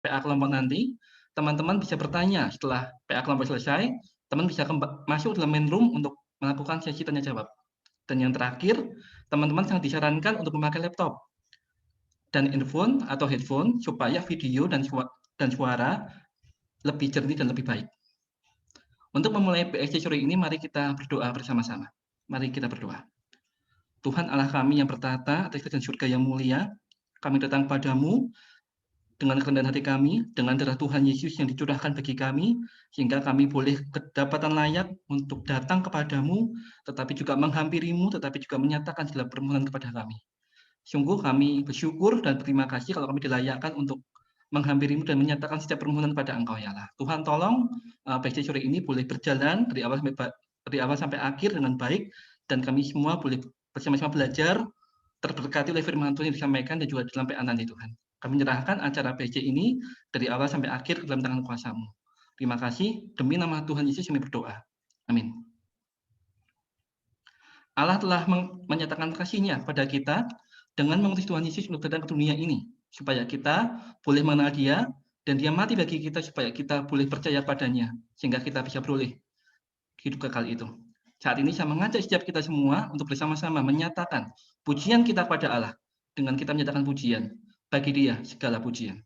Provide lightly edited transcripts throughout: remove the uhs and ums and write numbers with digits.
PA kelompok nanti, teman-teman bisa bertanya setelah PA kelompok selesai, teman bisa masuk dalam main room untuk melakukan sesi tanya jawab. Dan yang terakhir, teman-teman sangat disarankan untuk memakai laptop dan earphone atau headphone supaya video dan suara lebih jernih dan lebih baik. Untuk memulai PSC sore ini, mari kita berdoa bersama-sama. Mari kita berdoa. Tuhan Allah kami yang bertata atas kerajaan surga yang mulia, kami datang padamu dengan kerendahan hati kami, dengan darah Tuhan Yesus yang dicurahkan bagi kami, sehingga kami boleh kedapatan layak untuk datang kepadamu, tetapi juga menghampirimu, tetapi juga menyatakan segala permohonan kepada kami. Sungguh kami bersyukur dan berterima kasih kalau kami dilayakkan untuk menghampirimu dan menyatakan setiap permohonan pada Engkau ya Allah. Tuhan tolong PSC sore ini boleh berjalan dari awal sampai akhir dengan baik, dan kami semua boleh bersama-sama belajar, terberkati oleh firman Tuhan yang disampaikan dan juga dalam PA nanti Tuhan. Kami menyerahkan acara PSC ini dari awal sampai akhir ke dalam tangan kuasa-Mu. Terima kasih, demi nama Tuhan Yesus kami berdoa. Amin. Allah telah menyatakan kasih-Nya pada kita dengan mengutus Tuhan Yesus untuk datang ke dunia ini, supaya kita boleh mengenal Dia, dan Dia mati bagi kita supaya kita boleh percaya padanya, sehingga kita bisa beroleh hidup kekal itu. Saat ini saya mengajak setiap kita semua untuk bersama-sama menyatakan pujian kita pada Allah, dengan kita menyatakan pujian, bagi Dia segala pujian.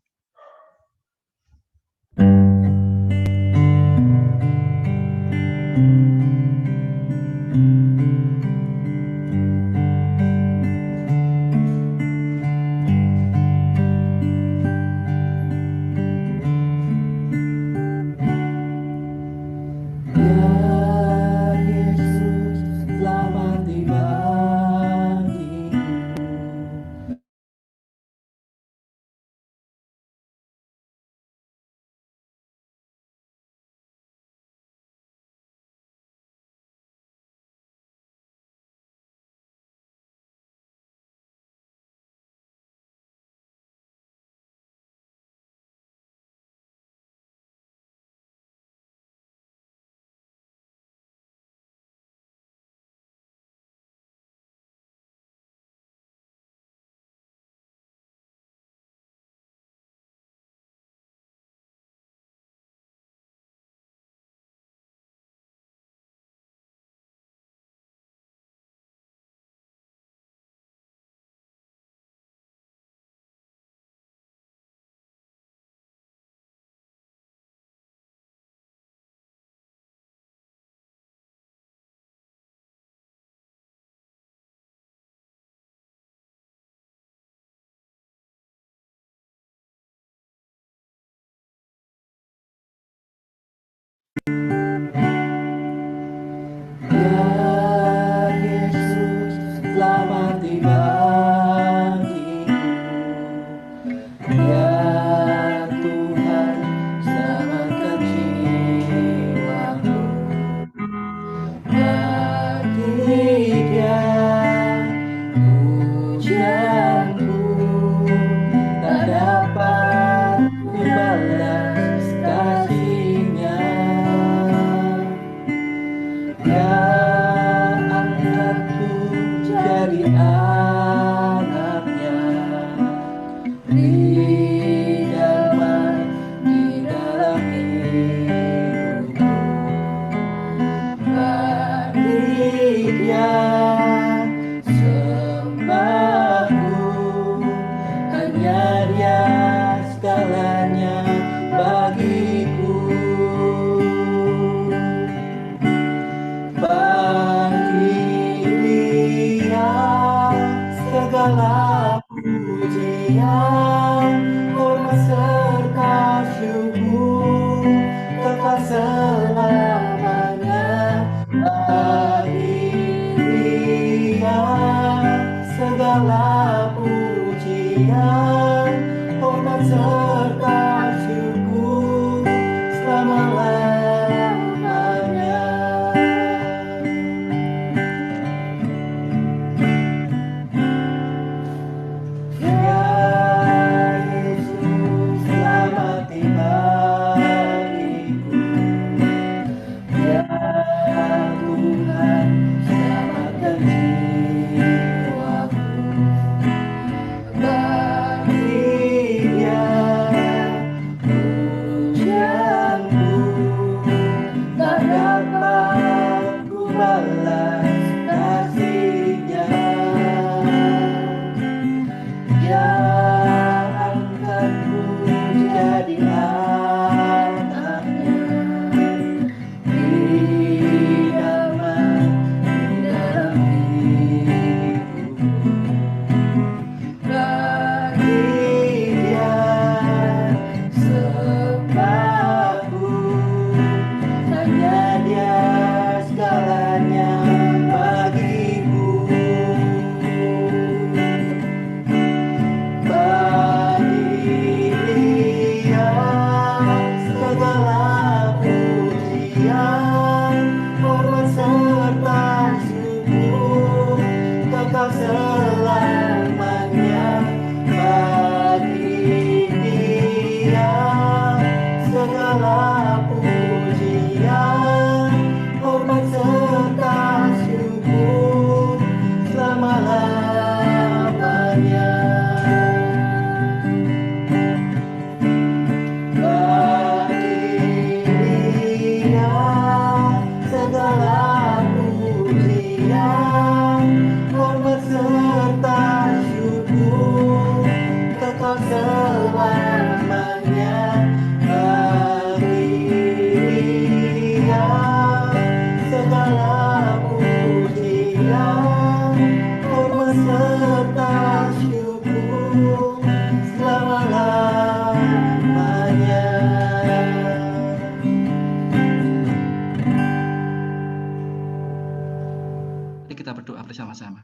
bersama-sama.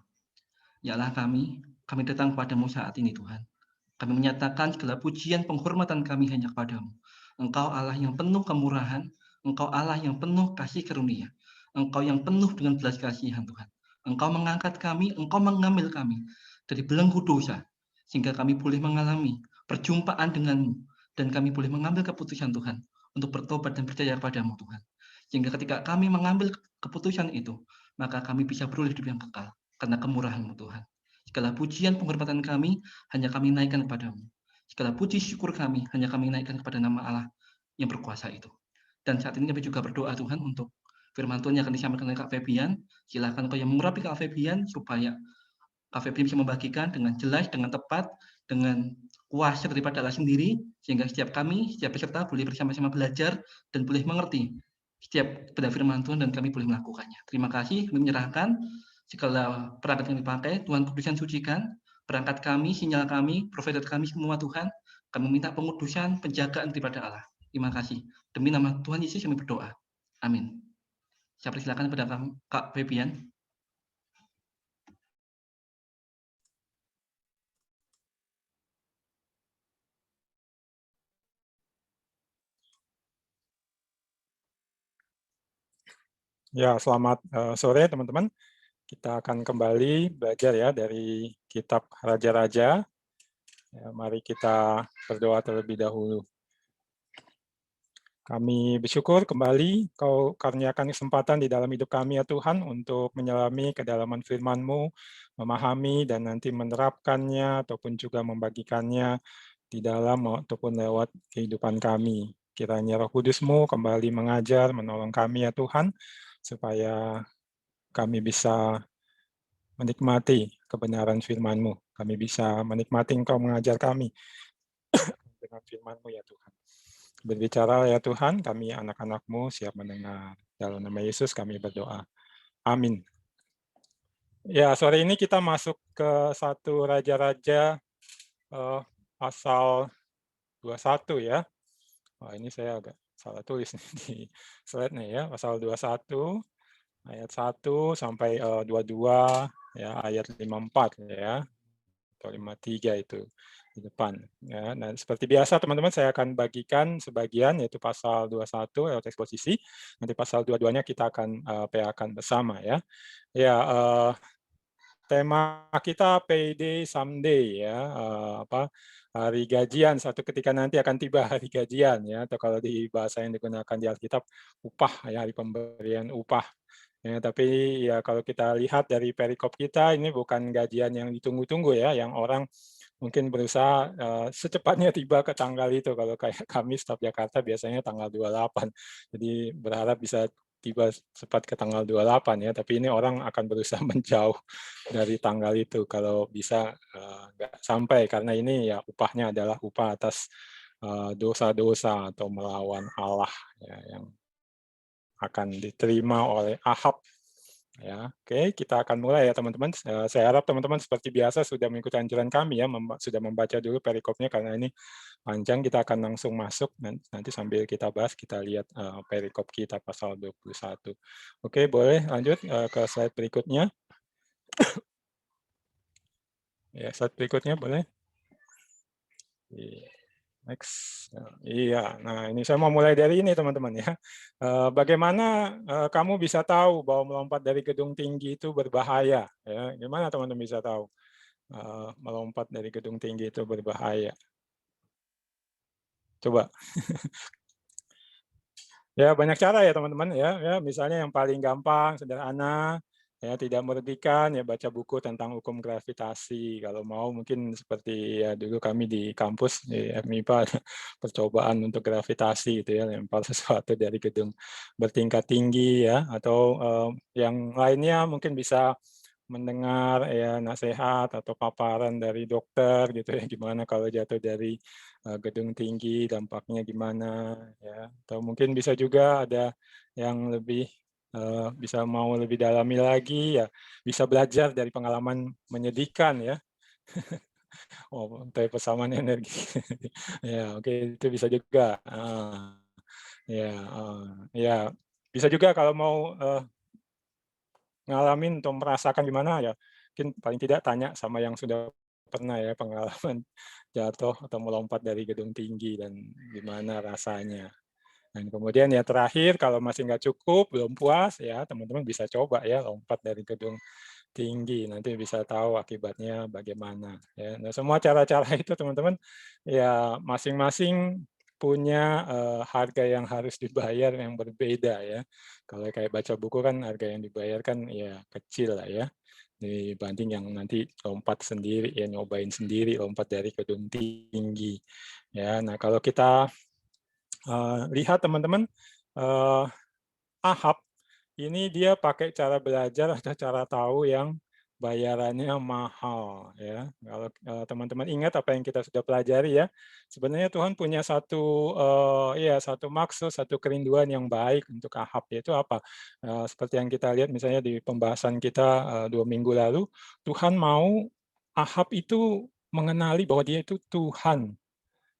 Ya Allah kami datang kepadamu saat ini Tuhan. Kami menyatakan segala pujian penghormatan kami hanya kepadamu. Engkau Allah yang penuh kemurahan, Engkau Allah yang penuh kasih karunia, Engkau yang penuh dengan belas kasihan Tuhan. Engkau mengangkat kami, Engkau mengambil kami dari belenggu dosa, sehingga kami boleh mengalami perjumpaan denganmu, dan kami boleh mengambil keputusan Tuhan untuk bertobat dan percaya padamu Tuhan. Sehingga ketika kami mengambil keputusan itu, maka kami bisa beroleh hidup yang kekal, karena kemurahan-Mu Tuhan. Segala pujian penghormatan kami hanya kami naikkan kepadamu. Segala puji syukur kami hanya kami naikkan kepada nama Allah yang berkuasa itu. Dan saat ini kami juga berdoa Tuhan untuk firman Tuhan yang akan disampaikan oleh Kak Febian. Silakan Kau yang mengurapi Kak Febian supaya Kak Febian bisa membagikan dengan jelas, dengan tepat, dengan kuasa daripada Allah sendiri, sehingga setiap peserta boleh bersama-sama belajar dan boleh mengerti setiap pada firman Tuhan dan kami boleh melakukannya. Terima kasih, kami menyerahkan segala perangkat yang dipakai, Tuhan Kudus yang sucikan, perangkat kami, sinyal kami, provider kami semua Tuhan, kami minta pengudusan, penjagaan daripada Allah. Terima kasih. Demi nama Tuhan Yesus kami berdoa. Amin. Saya persilakan kepada Kak Febian. Ya, selamat sore teman-teman. Kita akan kembali belajar ya dari kitab Raja-Raja. Ya, mari kita berdoa terlebih dahulu. Kami bersyukur kembali Kau karuniakan kesempatan di dalam hidup kami ya Tuhan untuk menyelami kedalaman firman-Mu, memahami dan nanti menerapkannya ataupun juga membagikannya di dalam ataupun lewat kehidupan kami. Kiranya Roh Kudus-Mu kembali mengajar, menolong kami ya Tuhan, supaya kami bisa menikmati kebenaran firman-Mu. Kami bisa menikmati Engkau mengajar kami dengan firman-Mu ya Tuhan. Berbicara ya Tuhan, kami anak-anak-Mu siap mendengar. Dalam nama Yesus kami berdoa. Amin. Ya, sore ini kita masuk ke satu Raja-Raja pasal 21 ya. Wah, ini saya agak salah tulis nih di slide-nya ya. Pasal 21 ayat 1 sampai 22 ya, ayat 54 ya. Atau 53 itu di depan. Ya, nah, seperti biasa teman-teman saya akan bagikan sebagian yaitu pasal 21 lewat eksposisi. Nanti pasal 22-nya kita akan PA-kan bersama ya. Ya, tema kita Payday Someday ya, hari gajian, suatu ketika nanti akan tiba hari gajian ya, atau kalau di bahasa yang digunakan di Alkitab upah ya, hari pemberian upah. Ya, tapi ya kalau kita lihat dari perikop kita ini bukan gajian yang ditunggu-tunggu ya, yang orang mungkin berusaha secepatnya tiba ke tanggal itu. Kalau kayak kami staf Jakarta biasanya tanggal 28. Jadi berharap bisa tiba cepat ke tanggal 28 ya, tapi ini orang akan berusaha menjauh dari tanggal itu kalau bisa nggak sampai, karena ini ya upahnya adalah upah atas dosa-dosa atau melawan Allah ya, yang akan diterima oleh Ahab. Ya, oke, kita akan mulai ya teman-teman. Saya harap teman-teman seperti biasa sudah mengikuti anjuran kami ya, sudah membaca dulu perikopnya karena ini panjang. Kita akan langsung masuk, nanti sambil kita bahas, kita lihat perikop kita pasal 21. Oke, boleh lanjut ke slide berikutnya. Ya, slide berikutnya boleh. Next. Iya, nah ini saya mau mulai dari ini teman-teman ya. Bagaimana kamu bisa tahu bahwa melompat dari gedung tinggi itu berbahaya? Ya, gimana teman-teman bisa tahu melompat dari gedung tinggi itu berbahaya? Coba. Ya banyak cara ya teman-teman ya. Ya misalnya yang paling gampang, sederhana, ya tidak merugikan ya baca buku tentang hukum gravitasi. Kalau mau mungkin seperti ya dulu kami di kampus di FMIPA percobaan untuk gravitasi itu ya, lempar sesuatu dari gedung bertingkat tinggi ya, atau yang lainnya mungkin bisa mendengar ya nasihat atau paparan dari dokter gitu ya, gimana kalau jatuh dari gedung tinggi dampaknya gimana ya, atau mungkin bisa juga ada yang lebih bisa mau lebih dalami lagi ya, bisa belajar dari pengalaman menyedihkan ya. Oh, dari persamaan energi. Ya, oke, itu bisa juga. Ya, ya, bisa juga kalau mau ngalamin atau merasakan gimana ya, mungkin paling tidak tanya sama yang sudah pernah ya pengalaman jatuh atau melompat dari gedung tinggi dan gimana rasanya. Dan kemudian ya terakhir kalau masih nggak cukup, belum puas ya teman-teman bisa coba ya lompat dari gedung tinggi, nanti bisa tahu akibatnya bagaimana ya. Nah, semua cara-cara itu teman-teman ya masing-masing punya, harga yang harus dibayar yang berbeda ya. Kalau kayak baca buku kan harga yang dibayar kan ya kecil lah ya, dibanding yang nanti lompat sendiri ya, nyobain sendiri lompat dari gedung tinggi. Ya, nah kalau kita, lihat teman-teman, eee, Ahab ini dia pakai cara belajar atau cara tahu yang bayarannya mahal ya. Kalau, teman-teman ingat apa yang kita sudah pelajari ya, sebenarnya Tuhan punya satu, satu maksud, satu kerinduan yang baik untuk Ahab, yaitu apa? Seperti yang kita lihat misalnya di pembahasan kita, 2 minggu lalu, Tuhan mau Ahab itu mengenali bahwa dia itu Tuhan.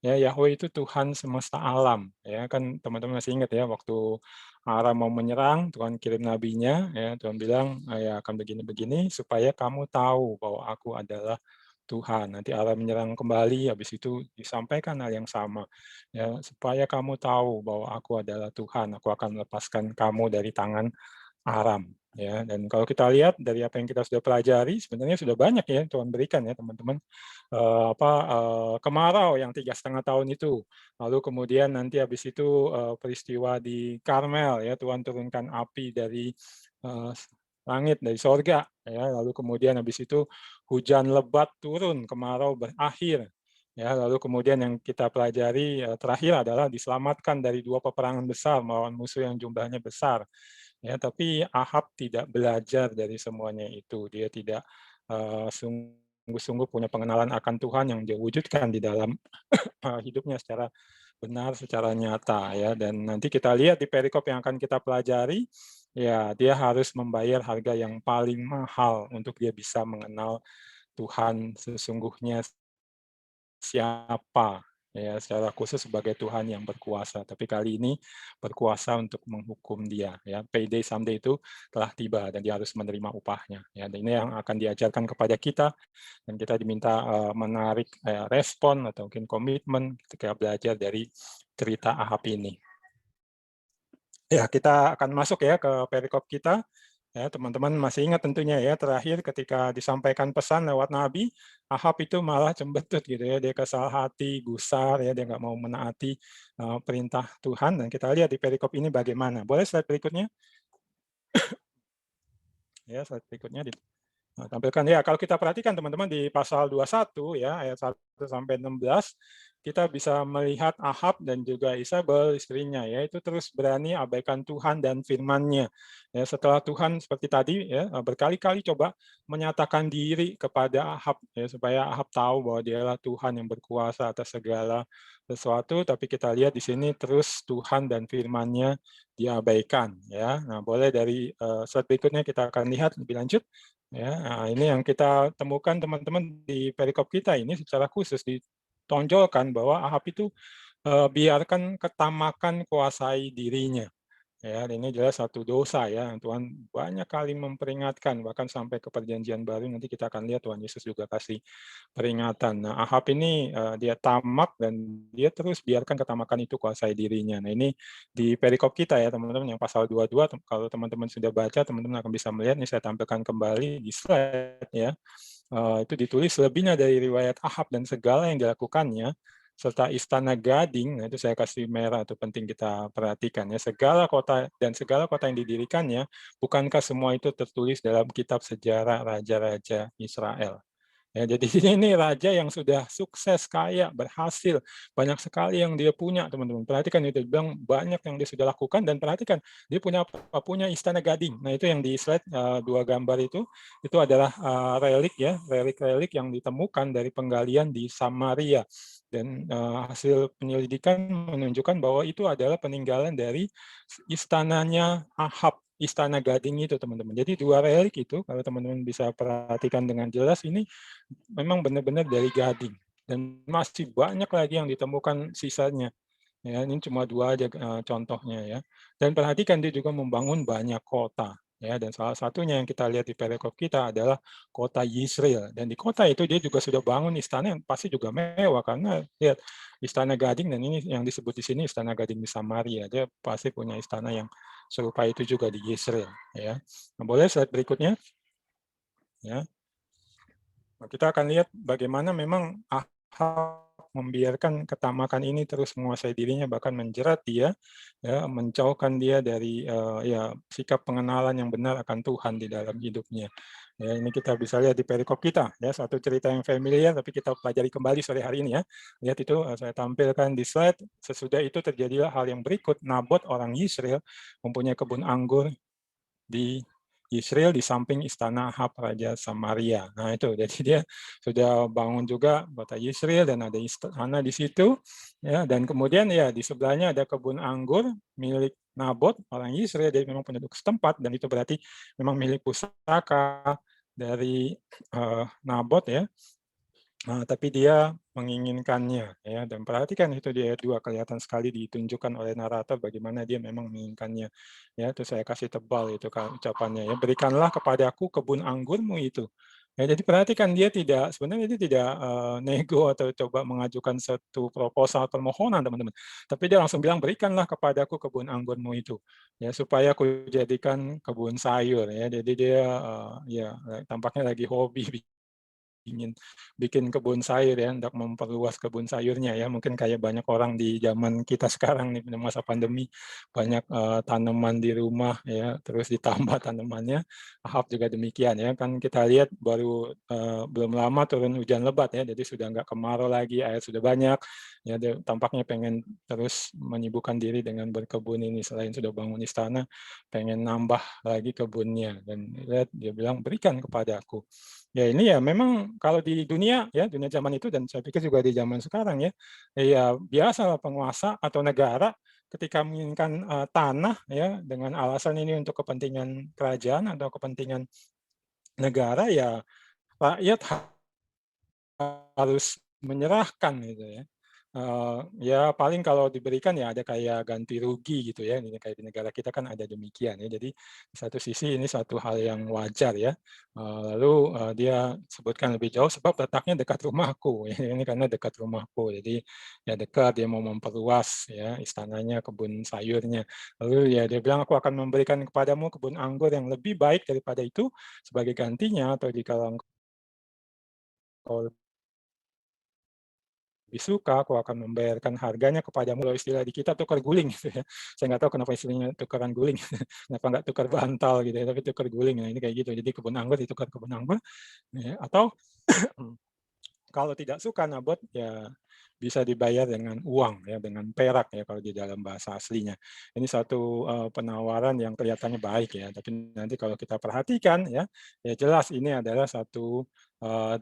Ya, Yahweh itu Tuhan semesta alam, ya kan teman-teman masih ingat ya waktu Aram mau menyerang, Tuhan kirim nabinya, ya Tuhan bilang, ya akan begini-begini supaya kamu tahu bahwa aku adalah Tuhan. Nanti Aram menyerang kembali, habis itu disampaikan hal yang sama, ya supaya kamu tahu bahwa aku adalah Tuhan, aku akan melepaskan kamu dari tangan Aram. Ya, dan kalau kita lihat dari apa yang kita sudah pelajari, sebenarnya sudah banyak ya Tuhan berikan ya teman-teman kemarau yang 3,5 tahun itu. Lalu kemudian nanti habis itu, peristiwa di Karmel ya, Tuhan turunkan api dari, eee, langit, dari sorga ya, lalu kemudian habis itu hujan lebat turun, kemarau berakhir. Ya, lalu kemudian yang kita pelajari, terakhir adalah diselamatkan dari 2 peperangan besar melawan musuh yang jumlahnya besar. Ya, tapi Ahab tidak belajar dari semuanya itu. Dia tidak, sungguh-sungguh punya pengenalan akan Tuhan yang dia wujudkan di dalam, hidupnya secara benar, secara nyata ya. Dan nanti kita lihat di perikop yang akan kita pelajari, ya dia harus membayar harga yang paling mahal untuk dia bisa mengenal Tuhan sesungguhnya siapa, ya secara khusus sebagai Tuhan yang berkuasa. Tapi kali ini berkuasa untuk menghukum dia, ya. Payday someday itu telah tiba dan dia harus menerima upahnya, ya. Dan ini yang akan diajarkan kepada kita dan kita diminta, menarik, respon atau mungkin komitmen ketika belajar dari cerita Ahab ini. Ya, kita akan masuk ya ke perikop kita. Ya, teman-teman masih ingat tentunya ya, terakhir ketika disampaikan pesan lewat nabi, Ahab itu malah cembetut gitu ya, dia kesal hati, gusar ya, dia nggak mau menaati perintah Tuhan dan kita lihat di perikop ini bagaimana. Boleh slide berikutnya? Ya, slide berikutnya tampilkan ya, kalau kita perhatikan teman-teman di pasal 21 ya, ayat 1 sampai 16, kita bisa melihat Ahab dan juga Isabel istrinya ya, itu terus berani abaikan Tuhan dan firman-Nya. Ya, setelah Tuhan seperti tadi ya, berkali-kali coba menyatakan diri kepada Ahab ya, supaya Ahab tahu bahwa dialah Tuhan yang berkuasa atas segala sesuatu, tapi kita lihat di sini terus Tuhan dan firman-Nya diabaikan ya. Nah, boleh dari slide berikutnya kita akan lihat lebih lanjut. Ya, nah ini yang kita temukan teman-teman di perikop kita ini secara khusus ditonjolkan bahwa Ahab itu, biarkan ketamakan kuasai dirinya. Ya, dan ini jelas satu dosa ya, yang Tuhan banyak kali memperingatkan, bahkan sampai ke perjanjian baru nanti kita akan lihat Tuhan Yesus juga kasih peringatan. Nah, Ahab ini, dia tamak dan dia terus biarkan ketamakan itu kuasai dirinya. Nah, ini di perikop kita ya teman-teman yang pasal 22, kalau teman-teman sudah baca, teman-teman akan bisa melihat, ini saya tampilkan kembali di slide ya. Itu ditulis selebihnya dari riwayat Ahab dan segala yang dilakukannya, serta istana gading, nah itu saya kasih merah itu penting kita perhatikan ya, segala kota yang didirikannya, bukankah semua itu tertulis dalam kitab sejarah raja-raja Israel? Ya, jadi ini raja yang sudah sukses, kaya, berhasil, banyak sekali yang dia punya, teman-teman. Perhatikan itu, bilang banyak yang dia sudah lakukan dan perhatikan dia punya apa? Punya istana gading. Nah, itu yang di slide 2 gambar itu adalah relik ya, relik-relik yang ditemukan dari penggalian di Samaria. Dan hasil penyelidikan menunjukkan bahwa itu adalah peninggalan dari istananya Ahab, istana gading itu, teman-teman. Jadi 2 relik itu kalau teman-teman bisa perhatikan dengan jelas ini memang benar-benar dari gading dan masih banyak lagi yang ditemukan sisanya. Ya, ini cuma 2 aja contohnya ya. Dan perhatikan dia juga membangun banyak kota. Ya, dan salah satunya yang kita lihat di perikop kita adalah kota Yisrael. Dan di kota itu dia juga sudah bangun istana yang pasti juga mewah karena lihat istana gading, dan ini yang disebut di sini istana gading di Samaria. Dia pasti punya istana yang serupa itu juga di Yisrael. Ya, nah, boleh slide berikutnya. Ya, nah, kita akan lihat bagaimana memang Ahab membiarkan ketamakan ini terus menguasai dirinya, bahkan menjerat dia, ya, menjauhkan dia dari ya sikap pengenalan yang benar akan Tuhan di dalam hidupnya. Ya, ini kita bisa lihat di perikop kita, ya, satu cerita yang familiar, tapi kita pelajari kembali sore hari ini ya. Lihat itu saya tampilkan di slide. Sesudah itu terjadilah hal yang berikut. Nabot orang Yisrael mempunyai kebun anggur di Yisrael di samping istana Ahab Raja Samaria. Nah itu, jadi dia sudah bangun juga kota Yisrael dan ada istana di situ. Ya, dan kemudian ya di sebelahnya ada kebun anggur milik Nabot orang Yisrael, dia memang penduduk setempat, dan itu berarti memang milik pusaka dari Nabot ya. Nah, tapi dia menginginkannya, ya, dan perhatikan itu di ayat 2 kelihatan sekali ditunjukkan oleh narator bagaimana dia memang menginginkannya. Ya, itu saya kasih tebal itu kan ucapannya ya, berikanlah kepadaku kebun anggurmu itu. Ya, jadi perhatikan dia tidak sebenarnya dia tidak nego atau coba mengajukan satu proposal permohonan teman-teman, tapi dia langsung bilang berikanlah kepadaku kebun anggurmu itu, ya supaya aku jadikan kebun sayur ya. Jadi dia ya tampaknya lagi hobi ingin bikin kebun sayur ya, untuk memperluas kebun sayurnya ya. Mungkin kayak banyak orang di zaman kita sekarang nih, di masa pandemi, banyak tanaman di rumah ya, terus ditambah tanamannya. Ahab juga demikian ya, kan kita lihat baru belum lama turun hujan lebat ya, jadi sudah nggak kemarau lagi, air sudah banyak. Ya, dia tampaknya pengen terus menyibukkan diri dengan berkebun ini, selain sudah bangun istana, pengen nambah lagi kebunnya. Dan lihat dia bilang berikan kepada aku. Ya ini ya memang kalau di dunia ya, dunia zaman itu dan saya pikir juga di zaman sekarang ya, ya biasalah penguasa atau negara ketika menginginkan tanah ya dengan alasan ini untuk kepentingan kerajaan atau kepentingan negara, ya rakyat harus menyerahkan gitu ya. Ya paling kalau diberikan ya ada kayak ganti rugi gitu ya, ini kayak di negara kita kan ada demikian ya. Jadi di satu sisi ini satu hal yang wajar ya. Lalu dia sebutkan lebih jauh sebab letaknya dekat rumahku, ya, ini karena dekat rumahku. Jadi ya dekat, dia mau memperluas ya istananya, kebun sayurnya. Lalu ya dia bilang aku akan memberikan kepadamu kebun anggur yang lebih baik daripada itu sebagai gantinya, atau jika engkau lebih suka, aku akan membayarkan harganya kepadamu. Kalau istilah di kita tukar guling gitu ya. Saya nggak tahu kenapa istilahnya tukaran guling, kenapa nggak tukar bantal gitu ya, tapi tukar guling. Nah ini kayak gitu, jadi kebun anggur ditukar kebun anggur, ya. Atau kalau tidak suka Nabot, ya bisa dibayar dengan uang ya, dengan perak ya kalau di dalam bahasa aslinya. Ini satu penawaran yang kelihatannya baik ya, tapi nanti kalau kita perhatikan ya, ya jelas ini adalah satu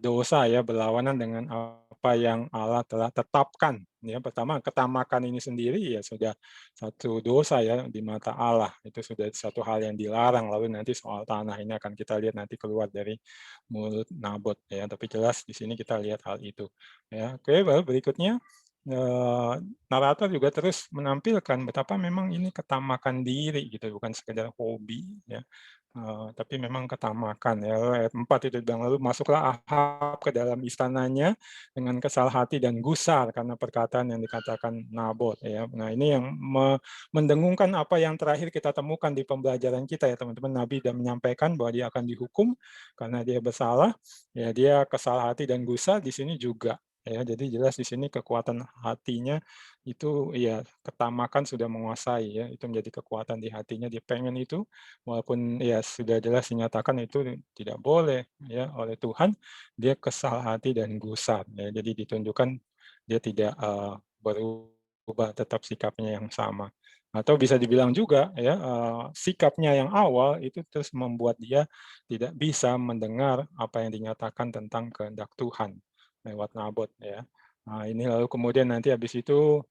dosa ya, berlawanan dengan apa yang Allah telah tetapkan. Ya, pertama ketamakan ini sendiri ya sudah satu dosa ya di mata Allah. Itu sudah satu hal yang dilarang. Lalu nanti soal tanah ini akan kita lihat nanti keluar dari mulut Nabot ya, tapi jelas di sini kita lihat hal itu ya. Oke, baru berikutnya narator juga terus menampilkan betapa memang ini ketamakan diri gitu, bukan sekedar hobi ya. Tapi memang ketamakan ya. Lalu ayat 4 itu bilang, lalu masuklah Ahab ke dalam istananya dengan kesal hati dan gusar karena perkataan yang dikatakan Nabot ya. Nah, ini yang mendengungkan apa yang terakhir kita temukan di pembelajaran kita ya teman-teman. Nabi sudah menyampaikan bahwa dia akan dihukum karena dia bersalah. Ya, dia kesal hati dan gusar di sini juga. Ya, jadi jelas di sini kekuatan hatinya itu ya, ketamakan sudah menguasai ya, itu menjadi kekuatan di hatinya, dia pengen itu walaupun ya sudah jelas dinyatakan itu tidak boleh ya oleh Tuhan, dia kesal hati dan gusar ya. Jadi ditunjukkan dia tidak berubah, tetap sikapnya yang sama. Atau bisa dibilang juga ya, sikapnya yang awal itu terus membuat dia tidak bisa mendengar apa yang dinyatakan tentang kehendak Tuhan lewat Nabot ya. Nah, ini lalu kemudian nanti habis itu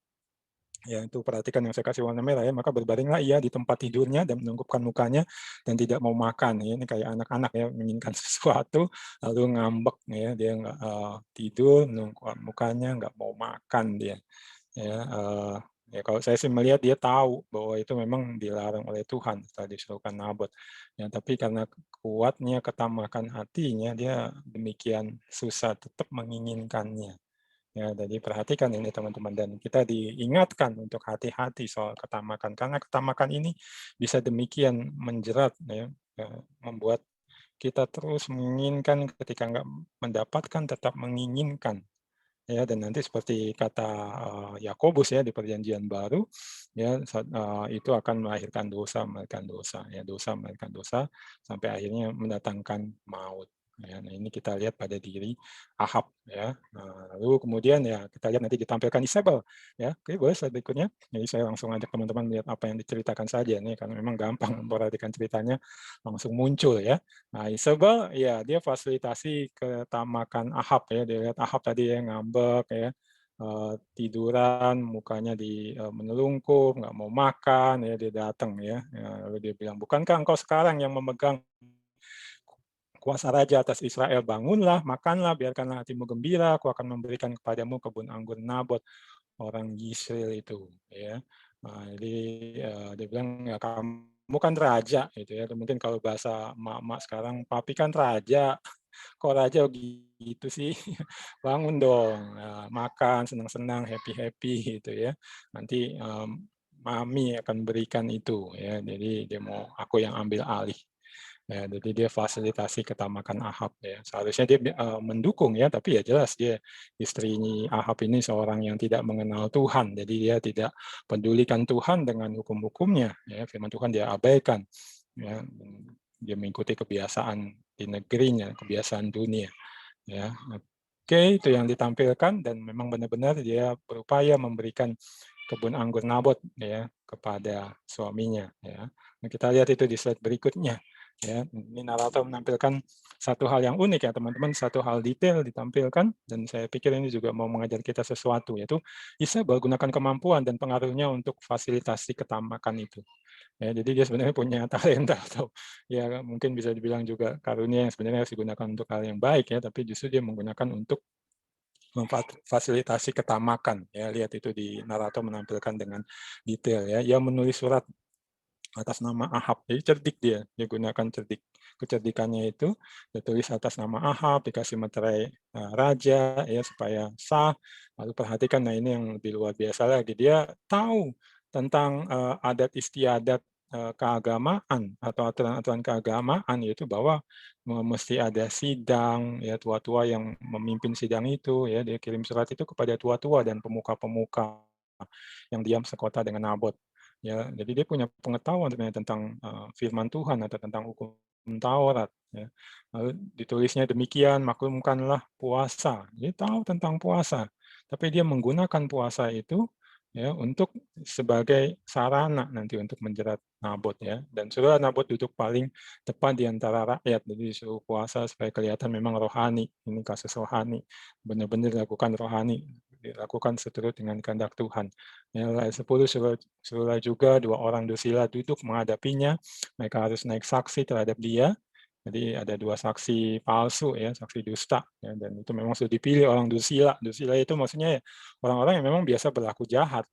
ya itu perhatikan yang saya kasih warna merah ya, maka berbaringlah ia di tempat tidurnya dan menundukkan mukanya dan tidak mau makan. Ya, ini kayak anak-anak ya menginginkan sesuatu lalu ngambek ya, dia nggak tidur, menundukkan mukanya, nggak mau makan dia. Ya, Ya kalau saya sih melihat dia tahu bahwa itu memang dilarang oleh Tuhan setelah disuruhkan Nabot. Ya, tapi karena kuatnya ketamakan hatinya, dia demikian susah tetap menginginkannya. Ya, jadi perhatikan ini teman-teman, dan kita diingatkan untuk hati-hati soal ketamakan, karena ketamakan ini bisa demikian menjerat, ya, membuat kita terus menginginkan, ketika nggak mendapatkan tetap menginginkan. Ya, dan nanti seperti kata Yakobus ya di Perjanjian Baru, ya itu akan melahirkan dosa, ya dosa melahirkan dosa sampai akhirnya mendatangkan maut. Ya, nah ini kita lihat pada diri Ahab ya. Nah, lalu kemudian ya kita lihat nanti ditampilkan Isabel ya. Oke, boleh slide berikutnya. Jadi saya langsung ajak teman-teman lihat apa yang diceritakan saja nih, karena memang gampang memperhatikan ceritanya langsung muncul ya. Nah, Isabel ya dia fasilitasi ketamakan Ahab ya. Dia lihat Ahab tadi ya ngambek ya, tiduran, mukanya menelungkup, nggak mau makan ya, dia datang ya. Lalu dia bilang, "Bukankah engkau sekarang yang memegang kuasa raja atas Israel? Bangunlah, makanlah, biarkanlah hatimu gembira, aku akan memberikan kepadamu kebun anggur Nabot, orang Yisrael itu." Ya. Nah, jadi dia bilang, "Ya kamu kan raja," gitu ya. Mungkin kalau bahasa emak-emak sekarang, "Papi kan raja, kok raja gitu sih? Bangun dong, makan, senang-senang, happy-happy," gitu ya. Nanti, mami akan berikan itu ya. Jadi dia mau aku yang ambil alih. Ya, jadi dia fasilitasi ketamakan Ahab ya. Seharusnya dia mendukung ya, tapi ya jelas dia istri Ahab ini seorang yang tidak mengenal Tuhan. Jadi dia tidak pedulikan Tuhan dengan hukum-hukumnya ya. Firman Tuhan dia abaikan ya. Dia mengikuti kebiasaan di negerinya, kebiasaan dunia ya. Oke, itu yang ditampilkan, dan memang benar-benar dia berupaya memberikan kebun anggur Nabot ya kepada suaminya ya. Nah, kita lihat itu di slide berikutnya ya. Ini narator menampilkan satu hal yang unik ya teman-teman, satu hal detail ditampilkan, dan saya pikir ini juga mau mengajar kita sesuatu, yaitu Isabel gunakan kemampuan dan pengaruhnya untuk fasilitasi ketamakan itu. Ya, jadi dia sebenarnya punya talenta atau ya mungkin bisa dibilang juga karunia yang sebenarnya harus digunakan untuk hal yang baik ya, tapi justru dia menggunakan untuk memfasilitasi ketamakan ya. Lihat itu di narator menampilkan dengan detail ya. Ia menulis surat atas nama Ahab. Jadi cerdik dia gunakan cerdik. Kecerdikannya itu ditulis atas nama Ahab, dikasih materai raja ya supaya sah. Lalu perhatikan, nah ini yang lebih luar biasa lagi. Dia tahu tentang adat istiadat keagamaan atau aturan-aturan keagamaan, yaitu bahwa mesti ada sidang ya, tua-tua yang memimpin sidang itu ya. Dia kirim surat itu kepada tua-tua dan pemuka-pemuka yang diam sekota dengan Nabot. Ya, jadi dia punya pengetahuan sebenarnya tentang firman Tuhan atau tentang hukum Taurat. Ya. Lalu ditulisnya demikian, maklumkanlah puasa. Dia tahu tentang puasa, tapi dia menggunakan puasa itu ya untuk sebagai sarana nanti untuk menjerat Nabot ya. Dan sudah Nabot duduk paling tepat di antara rakyat, jadi disuruh puasa supaya kelihatan memang rohani. Ini kasus rohani, benar-benar dilakukan rohani, dilakukan seturut dengan kehendak Tuhan. Ya, ayat 10, suruhlah juga 2 orang dusila duduk menghadapinya, mereka harus naik saksi terhadap dia. Jadi ada 2 saksi palsu ya, saksi dusta ya, dan itu memang sudah dipilih orang dusila. Dusila itu maksudnya ya orang-orang yang memang biasa berlaku jahat.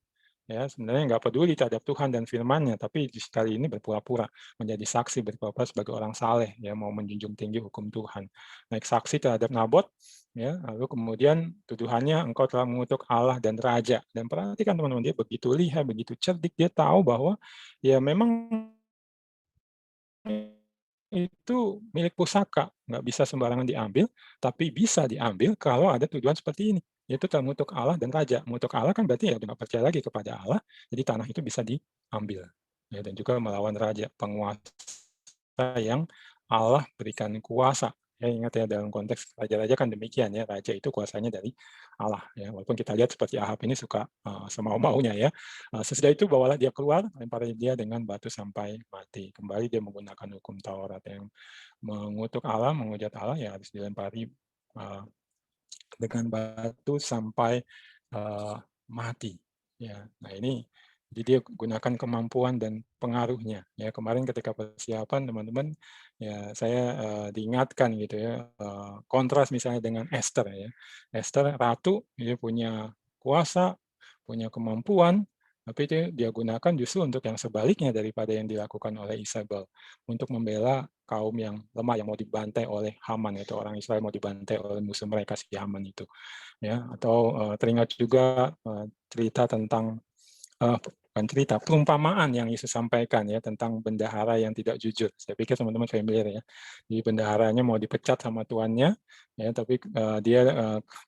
Ya, sebenarnya nggak peduli terhadap Tuhan dan firman-Nya, tapi kali ini berpura-pura menjadi saksi, berpura-pura sebagai orang saleh, ya mau menjunjung tinggi hukum Tuhan. Naik saksi terhadap Nabot, ya, lalu kemudian tuduhannya engkau telah mengutuk Allah dan raja. Dan perhatikan teman-teman, dia begitu lihai, begitu cerdik, dia tahu bahwa ya memang itu milik pusaka, nggak bisa sembarangan diambil, tapi bisa diambil kalau ada tuduhan seperti ini, yaitu telah mengutuk Allah dan raja. Mengutuk Allah kan berarti ya udah nggak percaya lagi kepada Allah, jadi tanah itu bisa diambil. Ya, dan juga melawan raja, penguasa yang Allah berikan kuasa. Ya, ingat ya dalam konteks raja-raja kan demikian ya, raja itu kuasanya dari Allah ya. Walaupun kita lihat seperti Ahab ini suka semau-maunya ya. Sesudah itu bawalah dia keluar, lempari dia dengan batu sampai mati. Kembali dia menggunakan hukum Taurat yang mengutuk Allah, menghujat Allah ya harus dilempari dengan batu sampai mati. Ya, nah ini jadi dia gunakan kemampuan dan pengaruhnya. Ya kemarin ketika persiapan teman-teman, ya saya diingatkan gitu ya, kontras misalnya dengan Esther ya. Esther ratu, dia punya kuasa, punya kemampuan, tapi itu dia gunakan justru untuk yang sebaliknya daripada yang dilakukan oleh Isabel, untuk membela kaum yang lemah yang mau dibantai oleh Haman, itu orang Israel mau dibantai oleh musuh mereka si Haman itu, ya. Atau teringat juga cerita tentang bukan cerita, perumpamaan yang Yesus sampaikan ya tentang bendahara yang tidak jujur. Saya pikir teman-teman familiar ya. Jadi bendaharanya mau dipecat sama tuannya, ya, tapi dia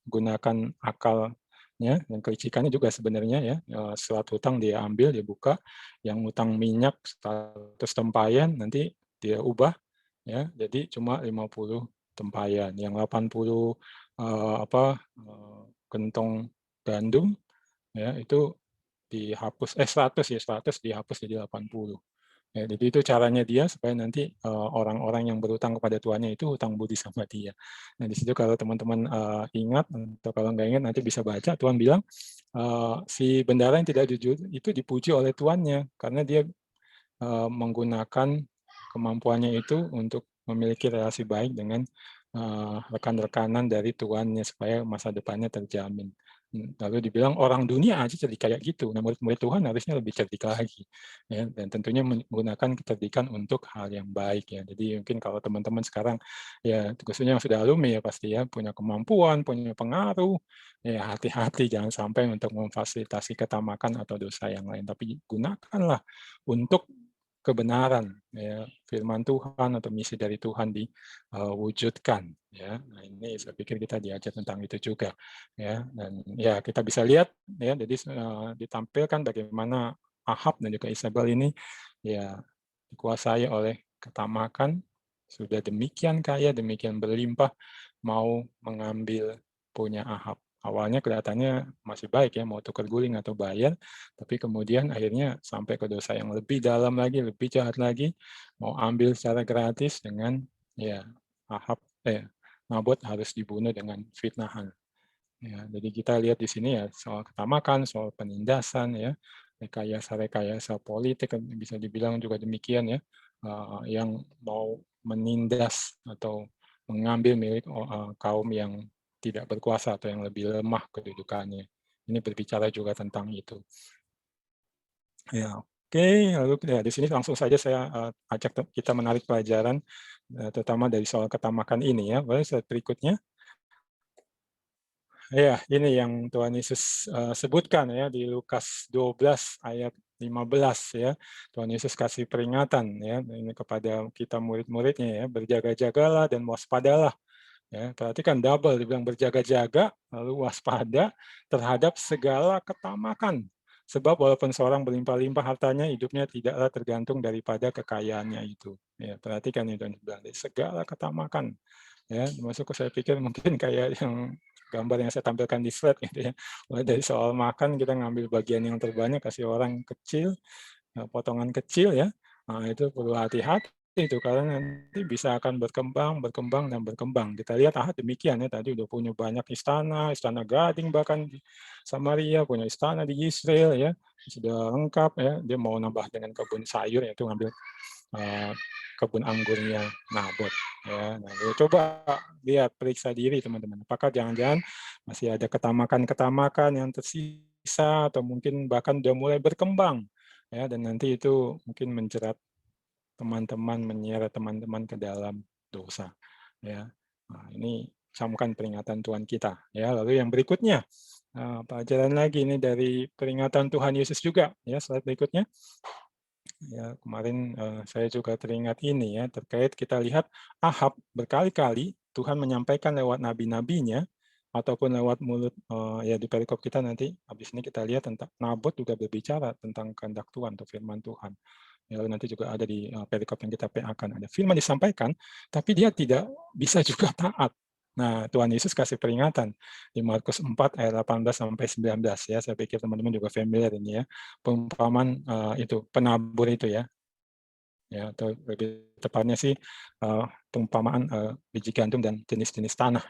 gunakan akalnya dan kelicikannya juga sebenarnya ya. Surat hutang dia ambil, dia buka, yang hutang minyak 100 tempayan nanti dia ubah ya jadi cuma 50 tempayan, yang 80 gentong gandum ya itu dihapus 100 ya, 100 dihapus jadi 80. Ya, jadi itu caranya dia supaya nanti orang-orang yang berutang kepada tuannya itu hutang budi sama dia. Nah, di situ kalau teman-teman ingat atau kalau nggak ingat nanti bisa baca, Tuhan bilang si bendara yang tidak jujur itu dipuji oleh tuannya karena dia menggunakan kemampuannya itu untuk memiliki relasi baik dengan rekan-rekanan dari tuannya supaya masa depannya terjamin. Lalu dibilang orang dunia aja jadi kayak gitu. Nah, murid-murid Tuhan harusnya lebih cerdik lagi, ya. Dan tentunya menggunakan kecerdikan untuk hal yang baik ya. Jadi mungkin kalau teman-teman sekarang ya khususnya yang sudah alumni ya pasti ya punya kemampuan, punya pengaruh, ya hati-hati jangan sampai untuk memfasilitasi ketamakan atau dosa yang lain. Tapi gunakanlah untuk kebenaran ya firman Tuhan atau misi dari Tuhan diwujudkan ya. Nah, ini saya pikir kita diajar tentang itu juga ya dan ya kita bisa lihat ya jadi ditampilkan bagaimana Ahab dan juga Isabel ini ya dikuasai oleh ketamakan sudah demikian kaya demikian berlimpah mau mengambil punya Ahab. Awalnya kelihatannya masih baik ya, mau tukar guling atau bayar, tapi kemudian akhirnya sampai ke dosa yang lebih dalam lagi, lebih jahat lagi, mau ambil secara gratis dengan ya Ahab, Nabot harus dibunuh dengan fitnahan. Ya, jadi kita lihat di sini ya soal ketamakan, soal penindasan ya, rekayasa-rekayasa politik bisa dibilang juga demikian ya, yang mau menindas atau mengambil milik kaum yang tidak berkuasa atau yang lebih lemah kedudukannya. Ini berbicara juga tentang itu. Ya, oke, lalu ya di sini langsung saja saya ajak kita menarik pelajaran, terutama dari soal ketamakan ini ya. Boleh slide berikutnya. Ya, ini yang Tuhan Yesus sebutkan ya di Lukas 12 ayat 15 ya. Tuhan Yesus kasih peringatan ya ini kepada kita murid-muridnya ya, berjaga-jagalah dan waspadalah. Ya, perhatikan double dibilang berjaga-jaga lalu waspada terhadap segala ketamakan. Sebab walaupun seorang berlimpah-limpah hartanya, hidupnya tidaklah tergantung daripada kekayaannya itu. Ya, perhatikan itu segala ketamakan. Ya, termasuk saya pikir mungkin kayak yang gambar yang saya tampilkan di slide gitu ya. Mulai dari soal makan kita ngambil bagian yang terbanyak kasih orang kecil, potongan kecil ya. Nah, itu perlu hati-hati itu karena nanti bisa akan berkembang, berkembang dan berkembang. Kita lihat demikian ya tadi udah punya banyak istana, istana gading bahkan di Samaria, punya istana di Israel ya. Sudah lengkap ya. Dia mau nambah dengan kebun sayur yaitu ngambil kebun anggurnya Nabot. Ya, nah, coba lihat periksa diri teman-teman. Apakah jangan-jangan masih ada ketamakan-ketamakan yang tersisa atau mungkin bahkan sudah mulai berkembang ya dan nanti itu mungkin menjerat teman-teman, menyeret teman-teman ke dalam dosa. Ya, nah, ini camkan peringatan Tuhan kita. Ya, lalu yang berikutnya pelajaran lagi ini dari peringatan Tuhan Yesus juga. Ya, slide berikutnya. Ya, kemarin saya juga teringat ini ya, terkait kita lihat Ahab berkali-kali Tuhan menyampaikan lewat nabi-nabinya ataupun lewat mulut ya di perikop kita nanti habis ini kita lihat tentang Nabot juga berbicara tentang kehendak Tuhan atau firman Tuhan. Ya, lalu nanti juga ada di perikop yang kita akan ada firman disampaikan, tapi dia tidak bisa juga taat. Nah, Tuhan Yesus kasih peringatan di Markus 4 ayat 18 sampai 19 ya. Saya pikir teman-teman juga familiar ini ya. Perumpamaan itu penabur itu ya. Ya, atau lebih tepatnya sih perumpamaan biji gandum dan jenis-jenis tanah.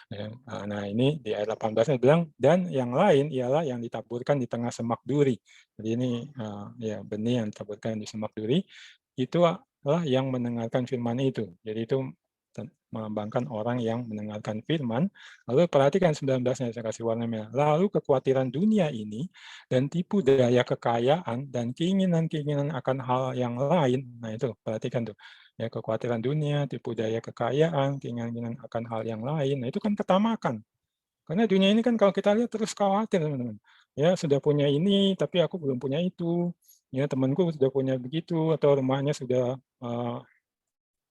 Ya, nah, ini di ayat 18 bilang dan yang lain ialah yang ditaburkan di tengah semak duri. Jadi ini ya benih yang ditaburkan di semak duri itu adalah yang mendengarkan firman itu. Jadi itu melambangkan orang yang mendengarkan firman. Lalu perhatikan 19-nya, saya kasih warna merah. Lalu kekhawatiran dunia ini dan tipu daya kekayaan dan keinginan-keinginan akan hal yang lain. Nah itu, perhatikan tuh. Ya, kekhawatiran dunia, tipu daya kekayaan, keinginan akan hal yang lain. Nah itu kan ketamakan. Karena dunia ini kan kalau kita lihat terus khawatir, teman-teman. Ya, sudah punya ini, tapi aku belum punya itu. Ya, temanku sudah punya begitu, atau rumahnya sudah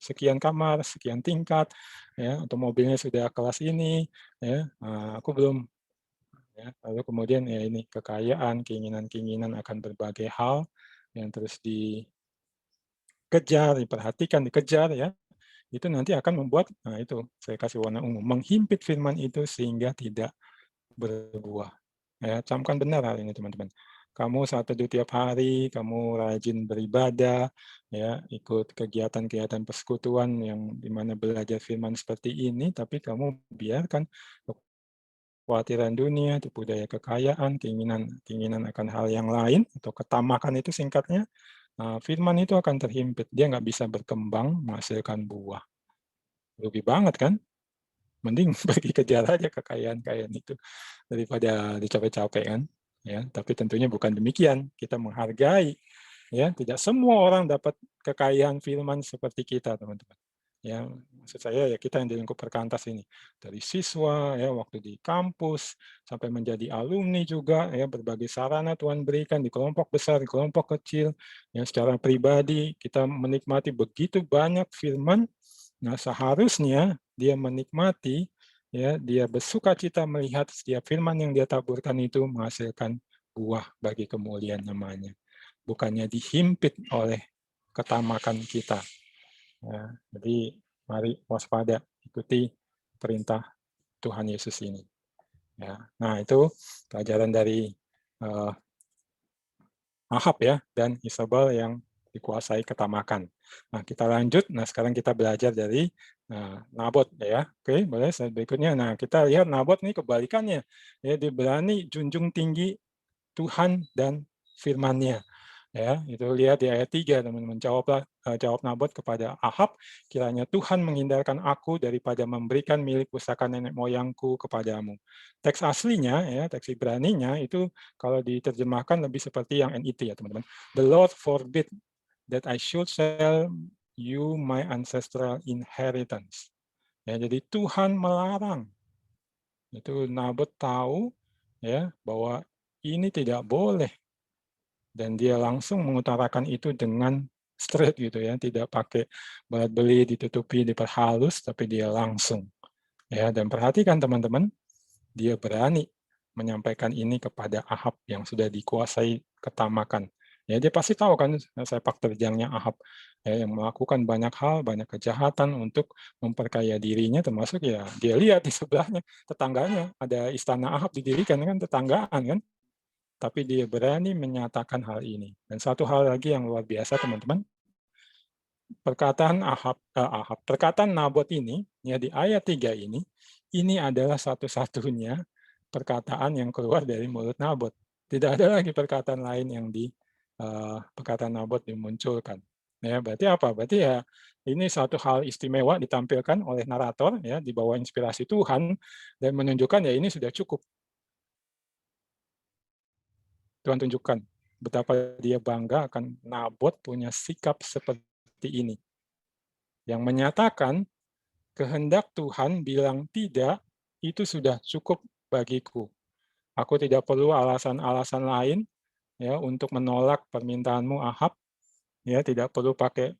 sekian kamar, sekian tingkat, ya, atau mobilnya sudah kelas ini, ya, aku belum. Ya. Lalu kemudian ya ini kekayaan, keinginan-keinginan akan berbagai hal yang terus dikejar, diperhatikan, dikejar, ya, itu nanti akan membuat, nah itu saya kasih warna ungu, menghimpit firman itu sehingga tidak berbuah. Ya, camkan benar hal ini teman-teman. Kamu saat teduh tiap hari, kamu rajin beribadah, ya, ikut kegiatan-kegiatan persekutuan yang dimana belajar firman seperti ini, tapi kamu biarkan kekhawatiran dunia, tipu daya kekayaan, keinginan akan hal yang lain, atau ketamakan itu singkatnya, firman itu akan terhimpit. Dia nggak bisa berkembang, menghasilkan buah. Rugi banget kan? Mending pergi kejar aja kekayaan-kekayaan itu daripada dicapai-capai kan, ya. Tapi tentunya bukan demikian, kita menghargai, ya, tidak semua orang dapat kekayaan firman seperti kita, teman-teman. Ya, maksud saya ya kita yang di lingkup perkantas ini, dari siswa, ya, waktu di kampus, sampai menjadi alumni juga, ya, berbagai sarana Tuhan berikan di kelompok besar, di kelompok kecil, yang secara pribadi kita menikmati begitu banyak firman. Nah, seharusnya dia menikmati, ya, dia bersukacita melihat setiap firman yang dia taburkan itu menghasilkan buah bagi kemuliaan namanya. Bukannya dihimpit oleh ketamakan kita. Ya, jadi mari waspada, ikuti perintah Tuhan Yesus ini. Ya, nah itu pelajaran dari Ahab ya dan Isabel yang dikuasai ketamakan. Nah, kita lanjut. Nah, sekarang kita belajar dari Nabot ya. Oke, boleh slide berikutnya. Nah, kita lihat Nabot ini kebalikannya. Ya, dia berani junjung tinggi Tuhan dan firman-Nya. Ya, itu lihat di ayat 3, teman-teman. Jawab Nabot kepada Ahab, kiranya Tuhan menghindarkan aku daripada memberikan milik pusaka nenek moyangku kepadamu. Teks aslinya, ya, teks Ibraninya itu kalau diterjemahkan lebih seperti yang NIV ya, teman-teman. The Lord forbid that I should sell you my ancestral inheritance. Ya, jadi Tuhan melarang. Itu Nabot tahu ya bahwa ini tidak boleh, dan dia langsung mengutarakan itu dengan straight gitu ya, tidak pakai balat beli, ditutupi, diperhalus, tapi dia langsung. Ya, dan perhatikan teman-teman, dia berani menyampaikan ini kepada Ahab yang sudah dikuasai ketamakan. Ya, dia pasti tahu kan sepak terjangnya Ahab ya, yang melakukan banyak hal, banyak kejahatan untuk memperkaya dirinya, termasuk ya dia lihat di sebelahnya tetangganya ada istana Ahab didirikan kan, tetanggaan kan, tapi dia berani menyatakan hal ini. Dan satu hal lagi yang luar biasa teman-teman, perkataan Nabot ini ya di ayat 3 ini adalah satu-satunya perkataan yang keluar dari mulut Nabot. Tidak ada lagi perkataan lain yang di perkataan Nabot dimunculkan. Ya, berarti apa? Berarti ya ini satu hal istimewa ditampilkan oleh narator ya di bawah inspirasi Tuhan dan menunjukkan ya ini sudah cukup. Tuhan tunjukkan betapa dia bangga akan Nabot punya sikap seperti ini. Yang menyatakan kehendak Tuhan bilang tidak, itu sudah cukup bagiku. Aku tidak perlu alasan-alasan lain ya untuk menolak permintaanmu Ahab, ya tidak perlu pakai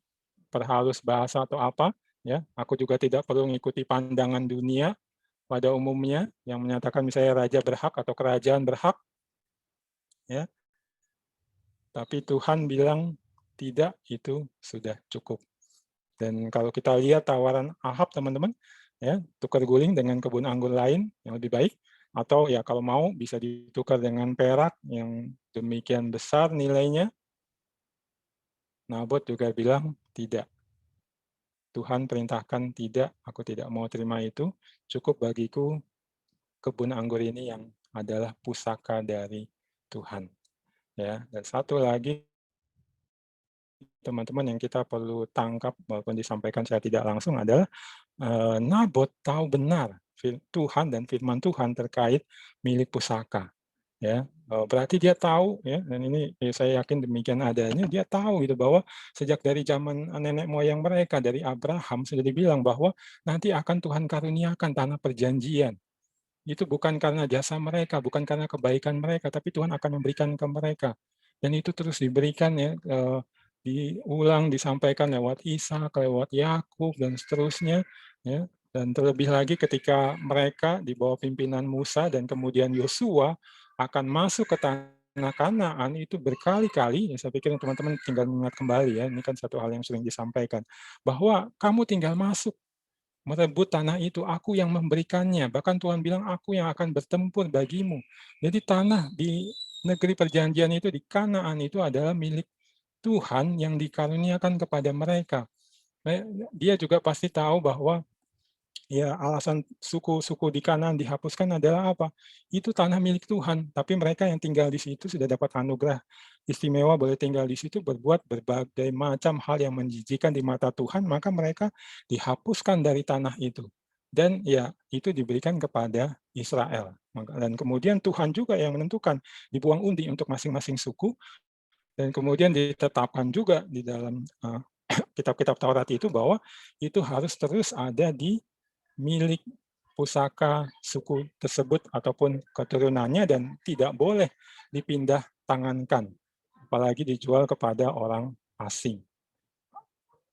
perhalus bahasa atau apa, ya. Aku juga tidak perlu mengikuti pandangan dunia pada umumnya yang menyatakan misalnya raja berhak atau kerajaan berhak, ya. Tapi Tuhan bilang tidak, itu sudah cukup. Dan kalau kita lihat tawaran Ahab teman-teman, ya tukar guling dengan kebun anggur lain yang lebih baik, atau ya kalau mau bisa ditukar dengan perak yang demikian besar nilainya. Nabot juga bilang tidak. Tuhan perintahkan tidak, aku tidak mau terima itu. Cukup bagiku kebun anggur ini yang adalah pusaka dari Tuhan. Ya, dan satu lagi teman-teman yang kita perlu tangkap walaupun disampaikan saya tidak langsung adalah, Nabot tahu benar Tuhan dan firman Tuhan terkait milik pusaka, ya. Berarti dia tahu ya, dan ini saya yakin demikian adanya, dia tahu gitu bahwa sejak dari zaman nenek moyang mereka, dari Abraham sudah dibilang bahwa nanti akan Tuhan karuniakan tanah perjanjian. Itu bukan karena jasa mereka, bukan karena kebaikan mereka, tapi Tuhan akan memberikan ke mereka. Dan itu terus diberikan ya, diulang, disampaikan lewat Ishak, lewat Yakub dan seterusnya, ya. Dan terlebih lagi ketika mereka di bawah pimpinan Musa dan kemudian Yosua akan masuk ke tanah Kanaan itu berkali-kali, ya saya pikir teman-teman tinggal mengingat kembali ya, ini kan satu hal yang sering disampaikan, bahwa kamu tinggal masuk merebut tanah itu, aku yang memberikannya. Bahkan Tuhan bilang, aku yang akan bertempur bagimu. Jadi tanah di negeri perjanjian itu, di Kanaan itu adalah milik Tuhan yang dikaruniakan kepada mereka. Dia juga pasti tahu bahwa ya alasan suku-suku di Kanaan dihapuskan adalah apa? Itu tanah milik Tuhan, tapi mereka yang tinggal di situ sudah dapat anugerah istimewa boleh tinggal di situ berbuat berbagai macam hal yang menjijikan di mata Tuhan, maka mereka dihapuskan dari tanah itu. Dan ya itu diberikan kepada Israel. Dan kemudian Tuhan juga yang menentukan dibuang undi untuk masing-masing suku dan kemudian ditetapkan juga di dalam kitab-kitab Taurat itu bahwa itu harus terus ada di milik pusaka suku tersebut ataupun keturunannya dan tidak boleh dipindah tangankan, apalagi dijual kepada orang asing.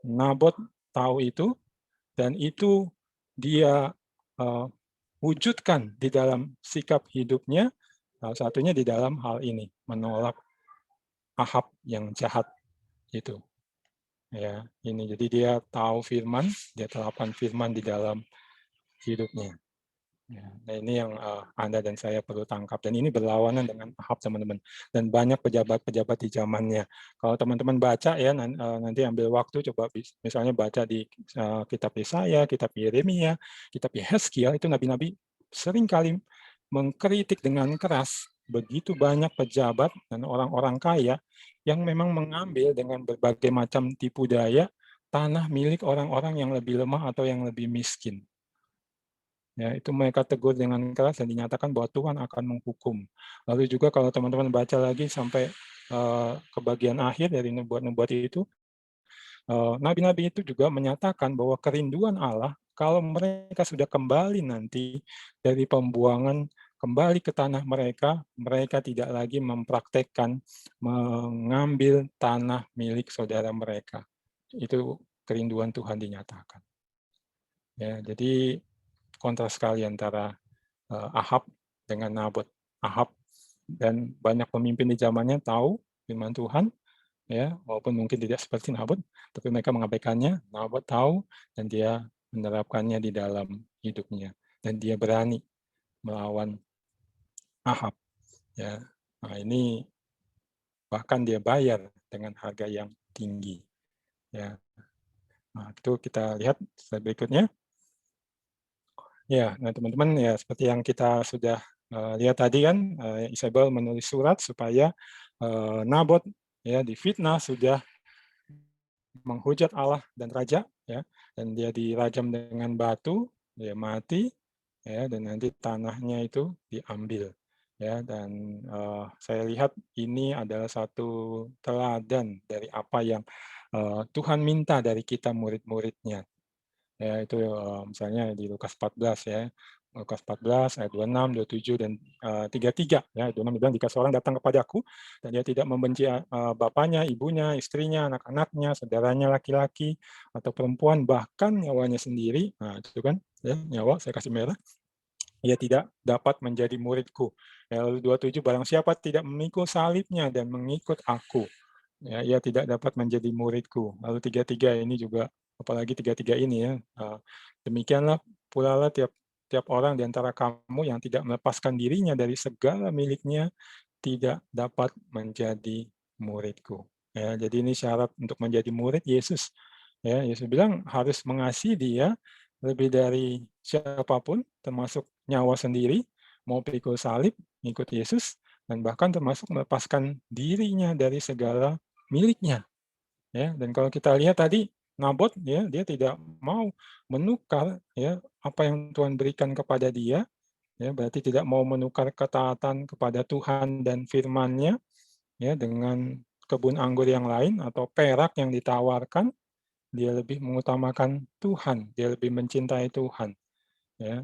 Nabot tahu itu dan itu dia wujudkan di dalam sikap hidupnya, salah satunya di dalam hal ini, menolak Ahab yang jahat itu. Ya, ini jadi dia tahu firman, dia terapkan firman di dalam hidupnya. Ya, nah ini yang Anda dan saya perlu tangkap dan ini berlawanan dengan Ahab teman-teman dan banyak pejabat-pejabat di zamannya. Kalau teman-teman baca ya nanti ambil waktu coba misalnya baca di kitab Yesaya, kitab Yeremia, kitab Yehezkiel itu nabi-nabi seringkali mengkritik dengan keras begitu banyak pejabat dan orang-orang kaya yang memang mengambil dengan berbagai macam tipu daya tanah milik orang-orang yang lebih lemah atau yang lebih miskin. Ya, itu mereka tegur dengan keras dan dinyatakan bahwa Tuhan akan menghukum. Lalu juga kalau teman-teman baca lagi sampai ke bagian akhir dari nubuat-nubuat itu, nabi-nabi itu juga menyatakan bahwa kerinduan Allah kalau mereka sudah kembali nanti dari pembuangan kembali ke tanah mereka, mereka tidak lagi mempraktekkan mengambil tanah milik saudara mereka. Itu kerinduan Tuhan dinyatakan. Ya, jadi kontras sekali antara Ahab dengan Nabot. Ahab dan banyak pemimpin di zamannya tahu firman Tuhan, ya walaupun mungkin tidak seperti Nabot, tapi mereka mengabaikannya. Nabot tahu dan dia menerapkannya di dalam hidupnya dan dia berani melawan Ahab. Ya, nah ini bahkan dia bayar dengan harga yang tinggi. Ya, nah, itu kita lihat slide berikutnya. Ya, nah teman-teman ya seperti yang kita sudah lihat tadi kan, Isabel menulis surat supaya Nabot ya difitnah sudah menghujat Allah dan raja ya, dan dia dirajam dengan batu, dia mati ya, dan nanti tanahnya itu diambil ya, dan saya lihat ini adalah satu teladan dari apa yang Tuhan minta dari kita murid-muridnya. Ya itu misalnya di Lukas 14 ya. Lukas 14 ayat 26, 27 dan 33 ya. 26 bilang jika seorang datang kepadaku dan dia tidak membenci bapaknya, ibunya, istrinya, anak-anaknya, saudaranya laki-laki atau perempuan bahkan nyawanya sendiri. Nah, itu kan ya, nyawa saya kasih merah. Ia tidak dapat menjadi muridku. Ya, lalu 27 barang siapa tidak memikul salibnya dan mengikut aku, ya, ia tidak dapat menjadi muridku. Lalu 33 ini juga apalagi 33 ini ya. Demikianlah pula lah tiap orang di antara kamu yang tidak melepaskan dirinya dari segala miliknya tidak dapat menjadi muridku. Ya, jadi ini syarat untuk menjadi murid Yesus. Ya, Yesus bilang harus mengasihi dia lebih dari siapapun, termasuk nyawa sendiri, mau pikul salib, ikut Yesus, dan bahkan termasuk melepaskan dirinya dari segala miliknya. ya. Dan kalau kita lihat tadi Nabot ya, dia tidak mau menukar ya apa yang Tuhan berikan kepada dia, ya berarti tidak mau menukar ketaatan kepada Tuhan dan firman-Nya ya dengan kebun anggur yang lain atau perak yang ditawarkan. Dia lebih mengutamakan Tuhan, dia lebih mencintai Tuhan, ya,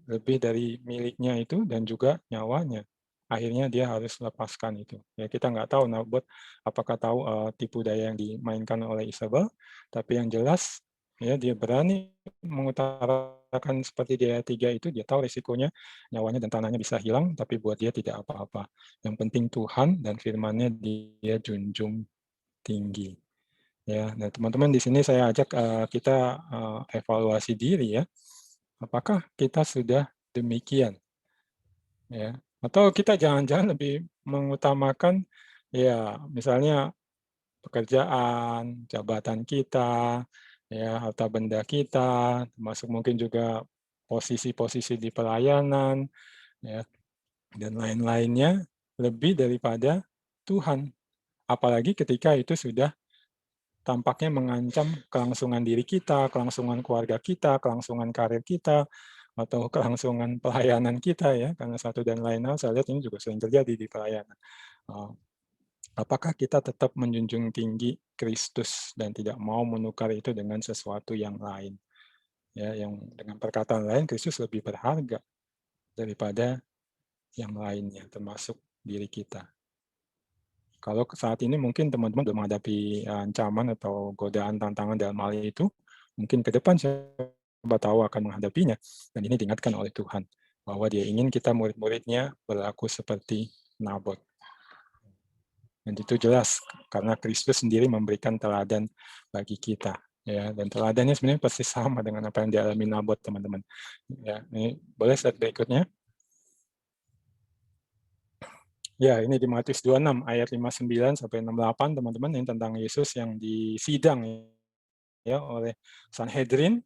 lebih dari miliknya itu dan juga nyawanya. Akhirnya dia harus lepaskan itu. Ya, kita nggak tahu Nabot apakah tahu tipu daya yang dimainkan oleh Isabel, tapi yang jelas ya dia berani mengutarakan seperti di ayat 3 itu, dia tahu risikonya nyawanya dan tanahnya bisa hilang, tapi buat dia tidak apa-apa. Yang penting Tuhan dan firman-Nya dia junjung tinggi. Ya, nah teman-teman di sini saya ajak kita evaluasi diri ya. Apakah kita sudah demikian? Ya, atau kita jangan-jangan lebih mengutamakan ya misalnya pekerjaan, jabatan kita, ya harta benda kita, termasuk mungkin juga posisi-posisi di pelayanan, ya dan lain-lainnya lebih daripada Tuhan. Apalagi ketika itu sudah tampaknya mengancam kelangsungan diri kita, kelangsungan keluarga kita, kelangsungan karir kita, atau kelangsungan pelayanan kita ya, karena satu dan lain hal saya lihat ini juga sering terjadi di pelayanan. Apakah kita tetap menjunjung tinggi Kristus dan tidak mau menukar itu dengan sesuatu yang lain? Ya, yang dengan perkataan lain Kristus lebih berharga daripada yang lainnya, termasuk diri kita. Kalau saat ini mungkin teman-teman sudah menghadapi ancaman atau godaan tantangan dalam hal itu, mungkin ke depan siapa tahu akan menghadapinya. Dan ini diingatkan oleh Tuhan, bahwa dia ingin kita murid-muridnya berlaku seperti Nabot. Dan itu jelas, karena Kristus sendiri memberikan teladan bagi kita. Ya, dan teladannya sebenarnya pasti sama dengan apa yang dialami Nabot, teman-teman. Ya, ini boleh slide berikutnya. Ya, ini di Matius 26 ayat 59 sampai 68 teman-teman, ini tentang Yesus yang disidang ya oleh Sanhedrin.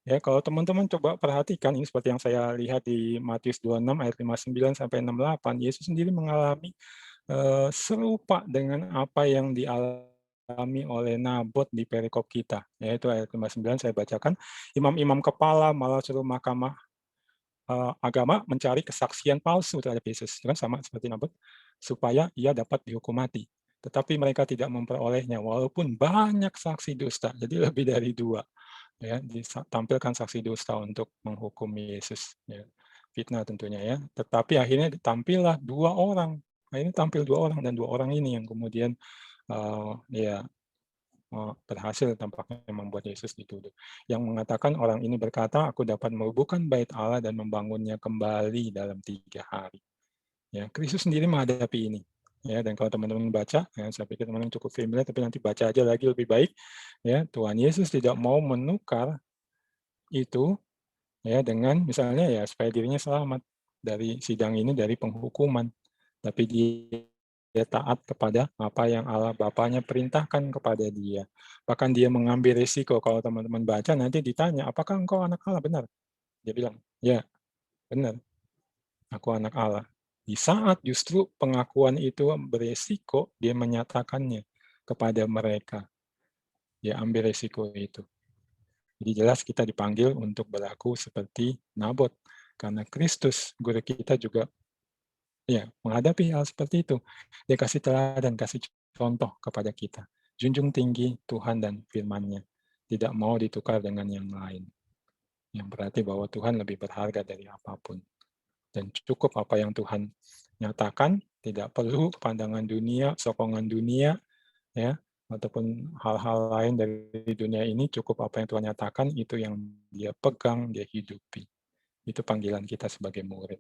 Ya, kalau teman-teman coba perhatikan ini seperti yang saya lihat di Matius 26 ayat 59 sampai 68, Yesus sendiri mengalami serupa dengan apa yang dialami oleh Nabot di perikop kita. Yaitu ayat 59 saya bacakan, imam-imam kepala malah suruh mahkamah agama mencari kesaksian palsu terhadap Yesus, itu kan sama seperti Nabot, supaya ia dapat dihukum mati. Tetapi mereka tidak memperolehnya, walaupun banyak saksi dusta, jadi lebih dari 2. Ya, ditampilkan saksi dusta untuk menghukum Yesus. Ya. Fitnah tentunya ya. Tetapi akhirnya tampillah 2 orang. Akhirnya tampil 2 orang, dan 2 orang ini yang kemudian ya berhasil tampaknya membuat Yesus dituduh. Yang mengatakan orang ini berkata, aku dapat merobohkan bait Allah dan membangunnya kembali dalam 3 hari. Ya, Kristus sendiri menghadapi ini. Ya, dan kalau teman-teman baca, ya, saya pikir teman-teman cukup familiar, tapi nanti baca aja lagi lebih baik. Ya, Tuhan Yesus tidak mau menukar itu ya dengan misalnya ya supaya dirinya selamat dari sidang ini, dari penghukuman. Tapi dia taat kepada apa yang Allah Bapanya perintahkan kepada dia. Bahkan dia mengambil risiko, kalau teman-teman baca nanti ditanya, apakah engkau anak Allah? Benar. Dia bilang, ya benar, aku anak Allah. Di saat justru pengakuan itu beresiko, dia menyatakannya kepada mereka. Dia ambil risiko itu. Jadi jelas kita dipanggil untuk berlaku seperti Nabot. Karena Kristus, guru kita juga ya menghadapi hal seperti itu. Dia kasih teladan, kasih contoh kepada kita. Junjung tinggi Tuhan dan firman-Nya. Tidak mau ditukar dengan yang lain. Yang berarti bahwa Tuhan lebih berharga dari apapun. Dan cukup apa yang Tuhan nyatakan, tidak perlu pandangan dunia, sokongan dunia, ya, ataupun hal-hal lain dari dunia ini, cukup apa yang Tuhan nyatakan, itu yang dia pegang, dia hidupi. Itu panggilan kita sebagai murid.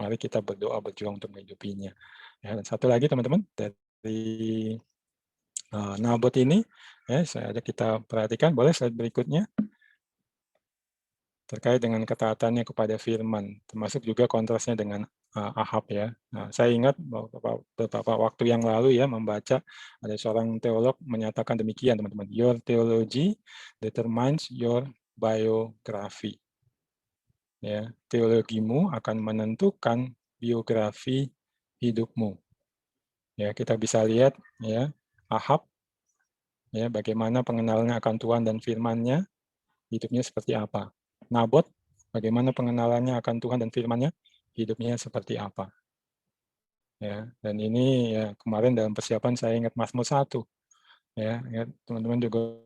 Mari kita berdoa, berjuang untuk menghidupinya. Ya, dan satu lagi teman-teman, dari Nabot ini, ya, saya ajak kita perhatikan, boleh slide berikutnya, terkait dengan ketaatannya kepada firman, termasuk juga kontrasnya dengan Ahab ya. Nah, saya ingat beberapa waktu yang lalu ya membaca ada seorang teolog menyatakan demikian teman-teman, your theology determines your biography. Ya, teologimu akan menentukan biografi hidupmu. Ya, kita bisa lihat ya, Ahab ya, bagaimana pengenalannya akan Tuhan dan firman-Nya, hidupnya seperti apa. Nabot, bagaimana pengenalannya akan Tuhan dan firman-Nya, hidupnya seperti apa. Ya, dan ini ya kemarin dalam persiapan saya ingat Mazmur 1. Ya, teman-teman juga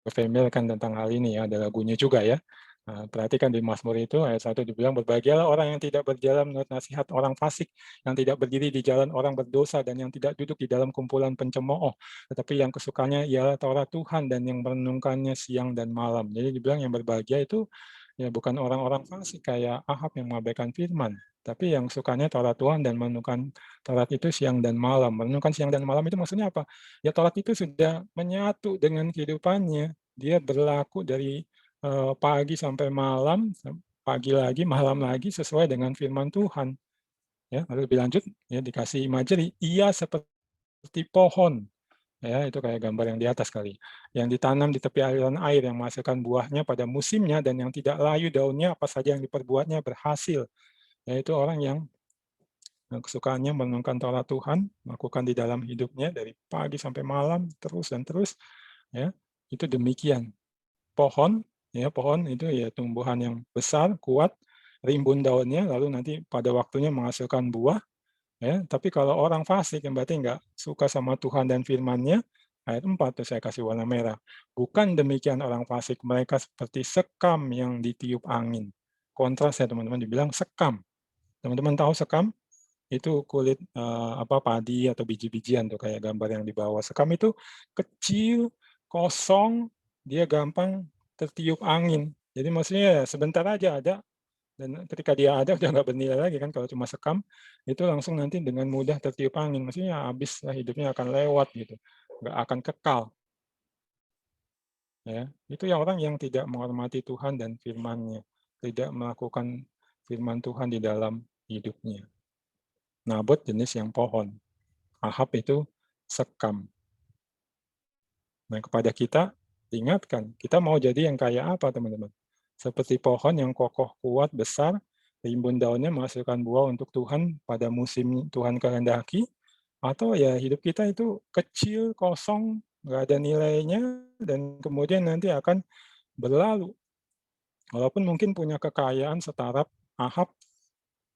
familiar kan tentang hal ini ya, ada lagunya juga ya. Nah, perhatikan di Mazmur itu ayat 1 dibilang, berbahagialah orang yang tidak berjalan menurut nasihat orang fasik, yang tidak berdiri di jalan orang berdosa, dan yang tidak duduk di dalam kumpulan pencemooh, tetapi yang kesukanya ialah Taurat Tuhan dan yang merenungkannya siang dan malam. Jadi dibilang yang berbahagia itu ya bukan orang-orang fasik kayak Ahab yang mengabaikan firman, tapi yang sukanya Taurat Tuhan dan merenungkan Taurat itu siang dan malam. Merenungkan siang dan malam itu maksudnya apa? Ya Taurat itu sudah menyatu dengan kehidupannya. Dia berlaku dari pagi sampai malam, pagi lagi, malam lagi sesuai dengan firman Tuhan. Ya, lalu lebih lanjut ya dikasih imagery, ia seperti pohon. Ya, itu kayak gambar yang di atas kali. Yang ditanam di tepi aliran air yang menghasilkan buahnya pada musimnya dan yang tidak layu daunnya, apa saja yang diperbuatnya berhasil. Yaitu orang yang kesukaannya merenungkan Taurat Tuhan, melakukan di dalam hidupnya dari pagi sampai malam terus dan terus, ya. Itu demikian. Pohon, ya pohon itu ya tumbuhan yang besar, kuat, rimbun daunnya, lalu nanti pada waktunya menghasilkan buah, ya. Tapi kalau orang fasik yang berarti nggak suka sama Tuhan dan firman-Nya, ayat 4 tuh saya kasih warna merah. Bukan demikian orang fasik, mereka seperti sekam yang ditiup angin. Kontras ya teman-teman, dibilang sekam. Teman-teman tahu sekam? Itu kulit padi atau biji-bijian tuh kayak gambar yang di bawah. Sekam itu kecil, kosong, dia gampang tertiup angin. Jadi maksudnya ya sebentar aja ada, dan ketika dia ada udah nggak bernilai lagi kan. Kalau cuma sekam itu langsung nanti dengan mudah tertiup angin. Maksudnya habis lah, hidupnya akan lewat gitu, nggak akan kekal. Ya, itu yang orang yang tidak menghormati Tuhan dan firman-Nya, tidak melakukan firman Tuhan di dalam hidupnya. Nabot jenis yang pohon. Ahab itu sekam. Nah, kepada kita diingatkan, kita mau jadi yang kayak apa, teman-teman? Seperti pohon yang kokoh, kuat, besar, rimbun daunnya menghasilkan buah untuk Tuhan pada musim Tuhan kehendaki, atau ya hidup kita itu kecil, kosong, nggak ada nilainya, dan kemudian nanti akan berlalu. Walaupun mungkin punya kekayaan setara Ahab,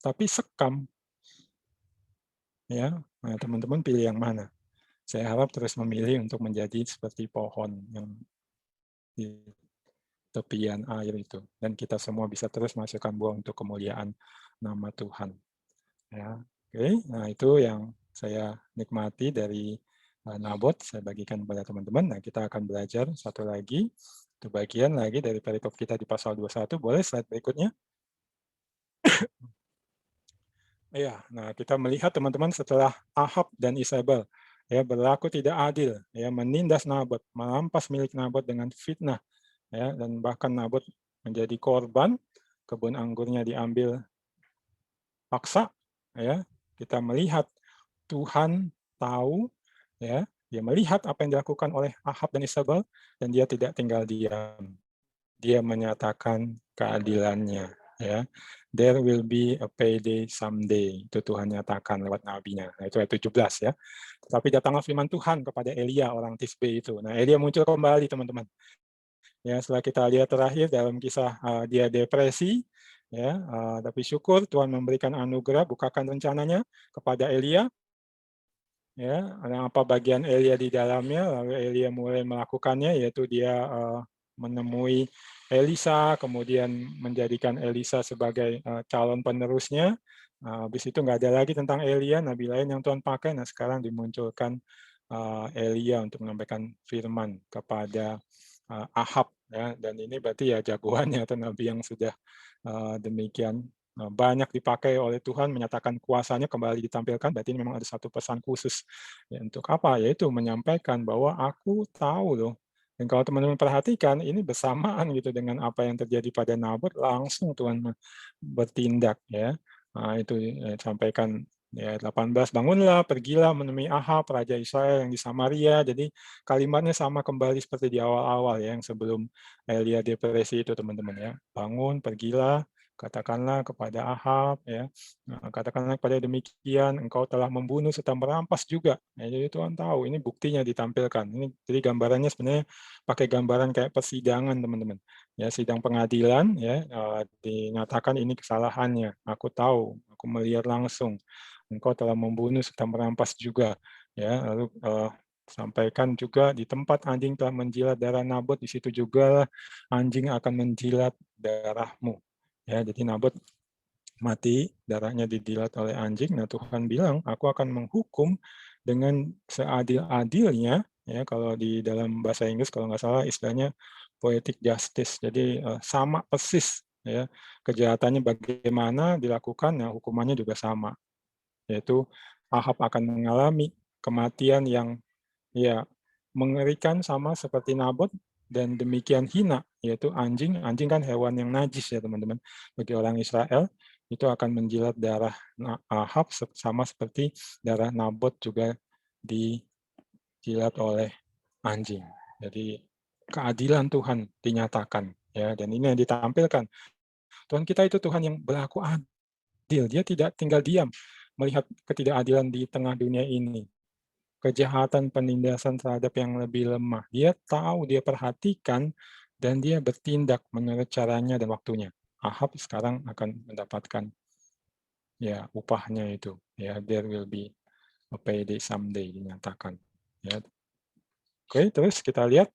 tapi sekam. Ya, nah, teman-teman pilih yang mana? Saya harap terus memilih untuk menjadi seperti pohon yang di tepian air itu. Dan kita semua bisa terus menghasilkan buah untuk kemuliaan nama Tuhan. Ya, oke. Nah, itu yang saya nikmati dari Nabot, saya bagikan kepada teman-teman. Nah, kita akan belajar satu lagi, itu bagian lagi dari perikop kita di pasal 21. Boleh slide berikutnya? Iya, nah kita melihat teman-teman setelah Ahab dan Isabel ya berlaku tidak adil, ya menindas Nabot, merampas milik Nabot dengan fitnah, ya dan bahkan Nabot menjadi korban, kebun anggurnya diambil paksa, ya. Kita melihat Tuhan tahu, ya, dia melihat apa yang dilakukan oleh Ahab dan Isabel dan dia tidak tinggal diam. Dia menyatakan keadilannya, ya. There will be a payday someday. Itu Tuhan nyatakan lewat nabinya. Nah, itu ayat 17 ya. Tapi datanglah firman Tuhan kepada Elia orang Tisbe itu. Nah, Elia muncul kembali teman-teman. Ya, setelah kita lihat terakhir dalam kisah dia depresi, ya, tapi syukur Tuhan memberikan anugerah, bukakan rencananya kepada Elia, ya, apa bagian Elia di dalamnya, lalu Elia mulai melakukannya, yaitu dia menemui Elisa, kemudian menjadikan Elisa sebagai calon penerusnya. Habis itu nggak ada lagi tentang Elia, nabi lain yang Tuhan pakai. Nah, sekarang dimunculkan Elia untuk menyampaikan firman kepada Ahab, ya, dan ini berarti ya jagoannya atau nabi yang sudah demikian banyak dipakai oleh Tuhan, menyatakan kuasanya kembali ditampilkan. Berarti ini memang ada satu pesan khusus ya, untuk apa? Yaitu menyampaikan bahwa aku tahu loh. Dan kalau teman-teman perhatikan, ini bersamaan gitu dengan apa yang terjadi pada Nabot, langsung Tuhan bertindak ya. Nah, itu sampaikan ya 18, bangunlah, pergilah menemui Ahab, raja Israel yang di Samaria. Jadi kalimatnya sama kembali seperti di awal-awal ya, yang sebelum Elia depresi itu teman-teman ya. Bangun, pergilah, Katakanlah kepada Ahab, ya, katakanlah kepada demikian, engkau telah membunuh serta merampas juga. Ya, jadi Tuhan tahu, ini buktinya ditampilkan. Ini jadi gambarannya sebenarnya pakai gambaran kayak persidangan, teman-teman. Ya, sidang pengadilan, ya, dinyatakan ini kesalahannya. Aku tahu, aku melihat langsung. Engkau telah membunuh serta merampas juga. Ya, lalu sampaikan juga di tempat anjing telah menjilat darah Nabot, di situ juga anjing akan menjilat darahmu. Ya, jadi Nabot mati, darahnya dijilat oleh anjing. Nah, Tuhan bilang, aku akan menghukum dengan seadil-adilnya. Ya, kalau di dalam bahasa Inggris kalau nggak salah istilahnya poetic justice. Jadi sama persis. Ya, kejahatannya bagaimana dilakukan, nah hukumannya juga sama. Yaitu Ahab akan mengalami kematian yang ya mengerikan sama seperti Nabot dan demikian hina, yaitu anjing. Anjing kan hewan yang najis ya teman-teman. Bagi orang Israel itu akan menjilat darah Ahab sama seperti darah Nabot juga dijilat oleh anjing. Jadi keadilan Tuhan dinyatakan ya, dan ini yang ditampilkan. Tuhan kita itu Tuhan yang berlaku adil. Dia tidak tinggal diam melihat ketidakadilan di tengah dunia ini, kejahatan penindasan terhadap yang lebih lemah. Dia tahu, dia perhatikan, dan dia bertindak menurut caranya dan waktunya. Ahab sekarang akan mendapatkan ya upahnya itu. Ya, there will be a payday someday dinyatakan. Ya. Oke, terus kita lihat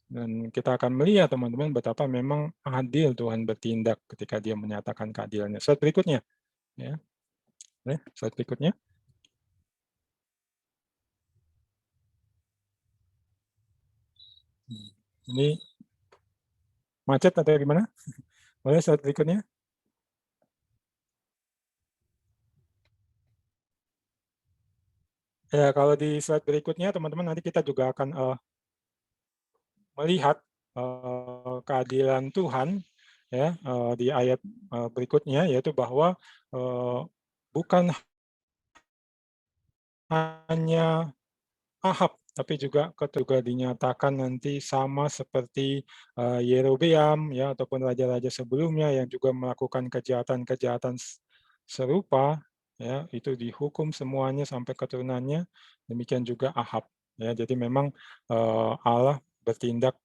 dan kita akan melihat teman-teman betapa memang adil Tuhan bertindak ketika Dia menyatakan keadilannya. Slide berikutnya, ya. Slide berikutnya. Ini macet atau gimana? Boleh slide berikutnya? Ya, kalau di slide berikutnya, teman-teman, nanti kita juga akan melihat keadilan Tuhan ya di ayat berikutnya, yaitu bahwa bukan hanya Ahab, tapi juga dinyatakan nanti sama seperti Yerobeam ya ataupun raja-raja sebelumnya yang juga melakukan kejahatan-kejahatan serupa ya, itu dihukum semuanya sampai keturunannya. Demikian juga Ahab ya. Jadi memang Allah bertindak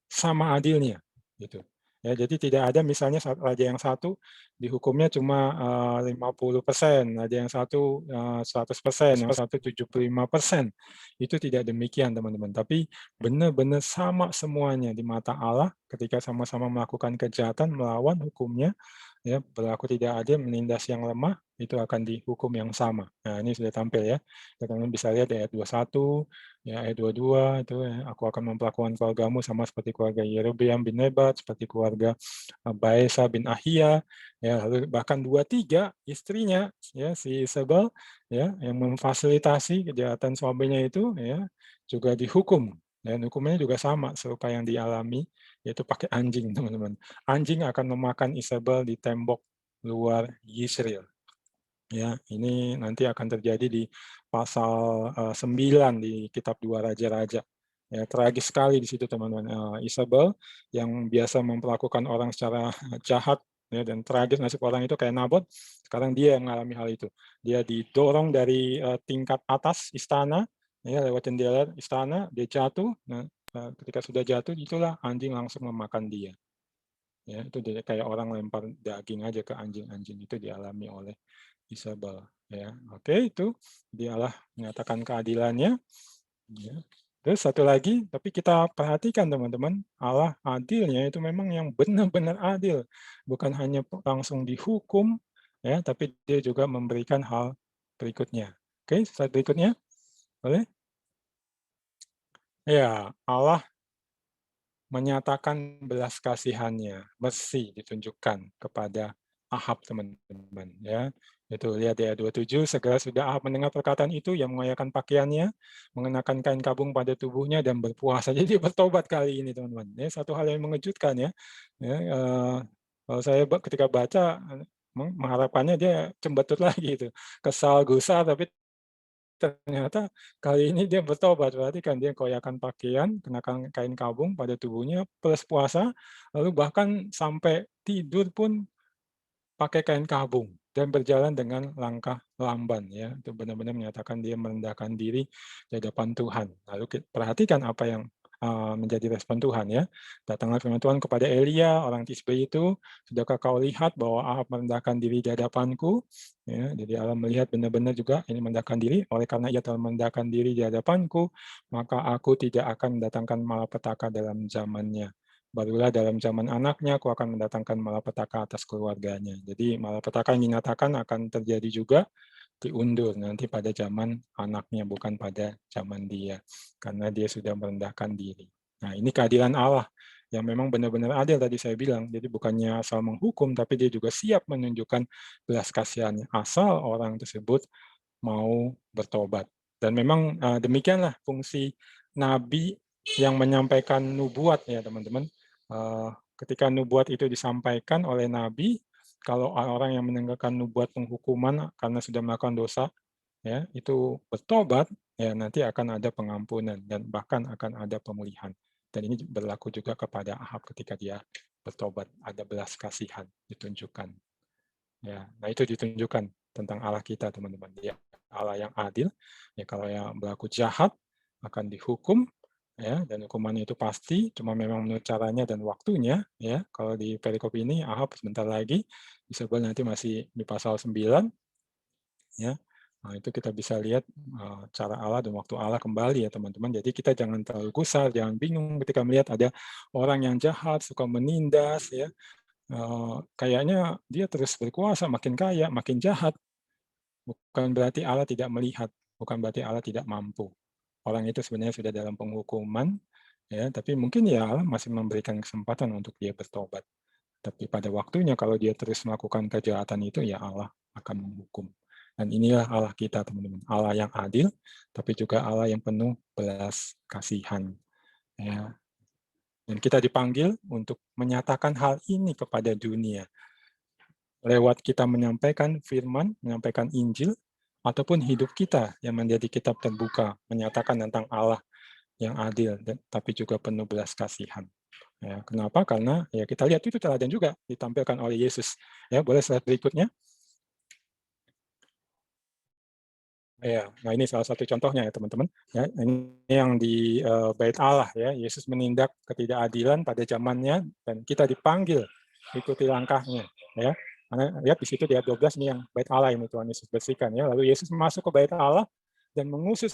sama adilnya gitu. Ya, jadi tidak ada misalnya raja yang satu dihukumnya cuma 50%, raja yang satu 100%, yang satu 75%. Itu tidak demikian teman-teman, tapi benar-benar sama semuanya di mata Allah ketika sama-sama melakukan kejahatan melawan hukumnya, ya berlaku tidak adil, menindas yang lemah, itu akan dihukum yang sama. Nah, ini sudah tampil ya. Teman-teman bisa lihat di ayat 21, ya ayat 22 itu ya, aku akan memperlakukan keluargamu sama seperti keluarga Yerobeam bin Nebat, seperti keluarga Baesa bin Ahia, ya lalu bahkan 23 istrinya ya si Isabel ya yang memfasilitasi kejahatan suaminya itu ya juga dihukum, dan hukumannya juga sama serupa yang dialami, yaitu pakai anjing teman-teman. Anjing akan memakan Isabel di tembok luar Yisrael. Ya, ini nanti akan terjadi di pasal 9 di kitab 2 Raja-Raja. Ya, tragis sekali di situ teman-teman. Isabel yang biasa memperlakukan orang secara jahat ya, dan tragis nasib orang itu kayak Nabot, sekarang dia yang mengalami hal itu. Dia didorong dari tingkat atas istana ya, lewat jendela istana, dia jatuh. Nah, ketika sudah jatuh itulah anjing langsung memakan dia. Ya, itu kayak orang lempar daging aja ke anjing-anjing, itu dialami oleh Isabel. Ya, oke, itu dialah menyatakan keadilannya. Ya. Terus satu lagi, tapi kita perhatikan teman-teman, Allah adilnya itu memang yang benar-benar adil, bukan hanya langsung dihukum, ya, tapi dia juga memberikan hal berikutnya. Oke, slide berikutnya, boleh? Ya, Allah menyatakan belas kasihannya, mercy ditunjukkan kepada Ahab teman-teman ya. Itu lihat ya 27, segera sudah Ahab mendengar perkataan itu, yang mengoyakkan pakaiannya, mengenakan kain kabung pada tubuhnya dan berpuasa. Jadi dia bertobat kali ini teman-teman. Ya, satu hal yang mengejutkan ya. Ya kalau saya ketika baca mengharapkannya dia cembetut lagi itu, kesal, gusar, tapi ternyata kali ini dia bertobat, berarti kan dia koyakan pakaian, kenakan kain kabung pada tubuhnya, plus puasa, lalu bahkan sampai tidur pun pakai kain kabung dan berjalan dengan langkah lamban ya. Itu benar-benar menyatakan dia merendahkan diri di hadapan Tuhan. Lalu perhatikan apa yang menjadi respon Tuhan ya. Datanglah firman Tuhan kepada Elia, orang Tisbe itu, sudahkah kau lihat bahwa Ahab merendahkan diri di hadapanku? Ya, jadi Allah melihat benar-benar juga ini merendahkan diri, oleh karena ia telah merendahkan diri di hadapanku, maka aku tidak akan mendatangkan malapetaka dalam zamannya. Barulah dalam zaman anaknya aku akan mendatangkan malapetaka atas keluarganya. Jadi malapetaka yang dinyatakan akan terjadi juga diundur nanti pada zaman anaknya, bukan pada zaman dia. Karena dia sudah merendahkan diri. Nah, ini keadilan Allah yang memang benar-benar adil tadi saya bilang. Jadi bukannya asal menghukum, tapi dia juga siap menunjukkan belas kasihannya asal orang tersebut mau bertobat. Dan memang demikianlah fungsi nabi yang menyampaikan nubuat ya teman-teman. Ketika nubuat itu disampaikan oleh nabi, kalau orang yang mendengarkan nubuat penghukuman karena sudah melakukan dosa, ya itu bertobat, ya nanti akan ada pengampunan dan bahkan akan ada pemulihan. Dan ini berlaku juga kepada Ahab ketika dia bertobat, ada belas kasihan ditunjukkan. Ya, nah itu ditunjukkan tentang Allah kita teman-teman. Dia Allah yang adil. Ya kalau yang berlaku jahat akan dihukum ya dan hukumannya itu pasti, cuma memang menurut caranya dan waktunya ya. Kalau di perikop ini Ahab sebentar lagi disebut nanti masih di pasal 9 ya. Nah, itu kita bisa lihat cara Allah dan waktu Allah kembali ya teman-teman. Jadi kita jangan terlalu gusar, jangan bingung ketika melihat ada orang yang jahat, suka menindas ya. Kayaknya dia terus berkuasa, makin kaya, makin jahat. Bukan berarti Allah tidak melihat, bukan berarti Allah tidak mampu. Orang itu sebenarnya sudah dalam penghukuman, ya, tapi mungkin ya Allah masih memberikan kesempatan untuk dia bertobat. Tapi pada waktunya kalau dia terus melakukan kejahatan itu, ya Allah akan menghukum. Dan inilah Allah kita, teman-teman. Allah yang adil, tapi juga Allah yang penuh belas kasihan. Ya. Dan kita dipanggil untuk menyatakan hal ini kepada dunia. Lewat kita menyampaikan firman, menyampaikan Injil, ataupun hidup kita yang menjadi kitab terbuka, menyatakan tentang Allah yang adil, tapi juga penuh belas kasihan. Ya, kenapa? Karena ya kita lihat itu teladan juga ditampilkan oleh Yesus. Ya, boleh slide berikutnya. Ya, nah ini salah satu contohnya ya teman-teman. Ya, ini yang di Bait Allah ya, Yesus menindak ketidakadilan pada zamannya dan kita dipanggil ikuti langkahnya. Ya, karena lihat di situ di ayat 12 nih yang Bait Allah ini Tuhan Yesus bersihkan ya. Lalu Yesus masuk ke Bait Allah dan mengusir